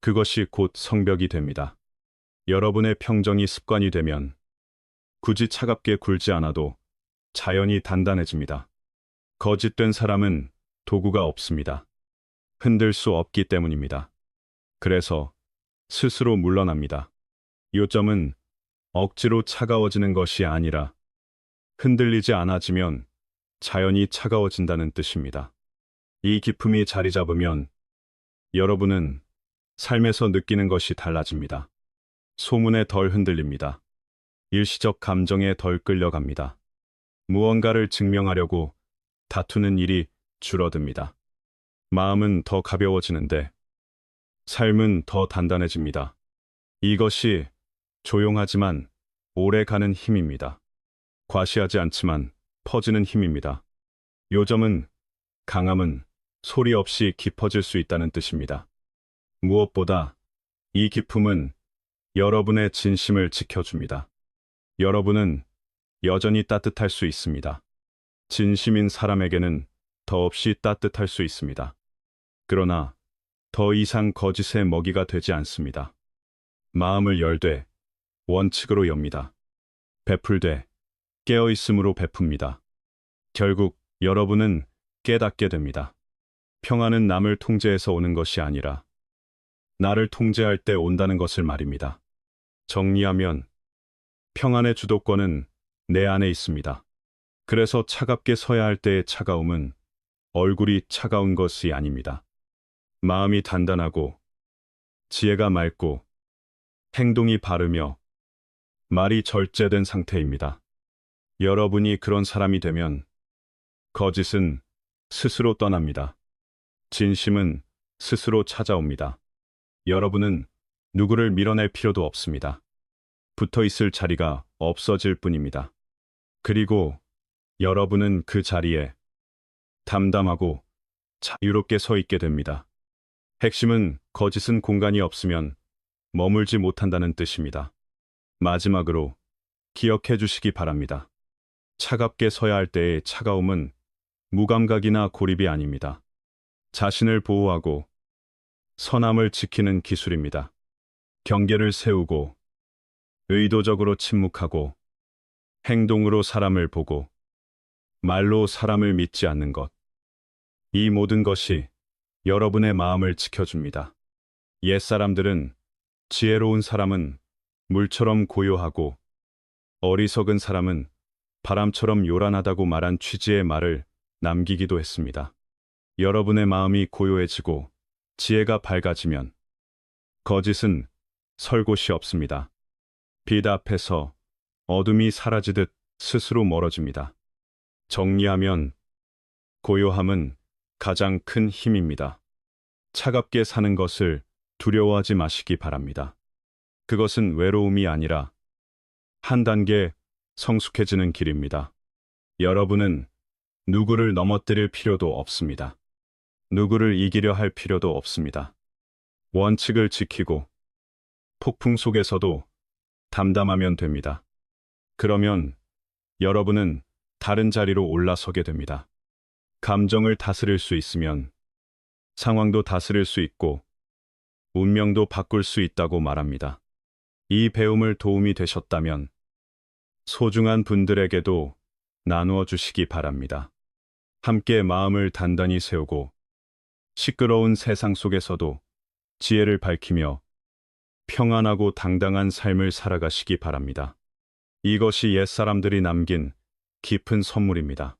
그것이 곧 성벽이 됩니다. 여러분의 평정이 습관이 되면 굳이 차갑게 굴지 않아도 자연히 단단해집니다. 거짓된 사람은 도구가 없습니다. 흔들 수 없기 때문입니다. 그래서 스스로 물러납니다. 요점은 억지로 차가워지는 것이 아니라 흔들리지 않아지면 자연히 차가워진다는 뜻입니다. 이 기품이 자리 잡으면 여러분은 삶에서 느끼는 것이 달라집니다. 소문에 덜 흔들립니다. 일시적 감정에 덜 끌려갑니다. 무언가를 증명하려고 다투는 일이 줄어듭니다. 마음은 더 가벼워지는데 삶은 더 단단해집니다. 이것이 조용하지만 오래 가는 힘입니다. 과시하지 않지만 퍼지는 힘입니다. 요점은 강함은 소리 없이 깊어질 수 있다는 뜻입니다. 무엇보다 이 기품은 여러분의 진심을 지켜줍니다. 여러분은 여전히 따뜻할 수 있습니다. 진심인 사람에게는 더없이 따뜻할 수 있습니다. 그러나 더 이상 거짓의 먹이가 되지 않습니다. 마음을 열되 원칙으로 엽니다. 베풀되 깨어있음으로 베풉니다. 결국 여러분은 깨닫게 됩니다. 평안은 남을 통제해서 오는 것이 아니라 나를 통제할 때 온다는 것을 말입니다. 정리하면 평안의 주도권은 내 안에 있습니다. 그래서 차갑게 서야 할 때의 차가움은 얼굴이 차가운 것이 아닙니다. 마음이 단단하고 지혜가 맑고 행동이 바르며 말이 절제된 상태입니다. 여러분이 그런 사람이 되면 거짓은 스스로 떠납니다. 진심은 스스로 찾아옵니다. 여러분은 누구를 밀어낼 필요도 없습니다. 붙어 있을 자리가 없어질 뿐입니다. 그리고 여러분은 그 자리에 담담하고 자유롭게 서 있게 됩니다. 핵심은 거짓은 공간이 없으면 머물지 못한다는 뜻입니다. 마지막으로 기억해 주시기 바랍니다. 차갑게 서야 할 때의 차가움은 무감각이나 고립이 아닙니다. 자신을 보호하고 선함을 지키는 기술입니다. 경계를 세우고 의도적으로 침묵하고 행동으로 사람을 보고 말로 사람을 믿지 않는 것. 이 모든 것이 여러분의 마음을 지켜줍니다. 옛사람들은 지혜로운 사람은 물처럼 고요하고 어리석은 사람은 바람처럼 요란하다고 말한 취지의 말을 남기기도 했습니다. 여러분의 마음이 고요해지고 지혜가 밝아지면 거짓은 설 곳이 없습니다. 빛 앞에서 어둠이 사라지듯 스스로 멀어집니다. 정리하면 고요함은 가장 큰 힘입니다. 차갑게 사는 것을 두려워하지 마시기 바랍니다. 그것은 외로움이 아니라 한 단계 성숙해지는 길입니다. 여러분은 누구를 넘어뜨릴 필요도 없습니다. 누구를 이기려 할 필요도 없습니다. 원칙을 지키고 폭풍 속에서도 담담하면 됩니다. 그러면 여러분은 다른 자리로 올라서게 됩니다. 감정을 다스릴 수 있으면 상황도 다스릴 수 있고 운명도 바꿀 수 있다고 말합니다. 이 배움을 도움이 되셨다면 소중한 분들에게도 나누어 주시기 바랍니다. 함께 마음을 단단히 세우고 시끄러운 세상 속에서도 지혜를 밝히며 평안하고 당당한 삶을 살아가시기 바랍니다. 이것이 옛사람들이 남긴 깊은 선물입니다.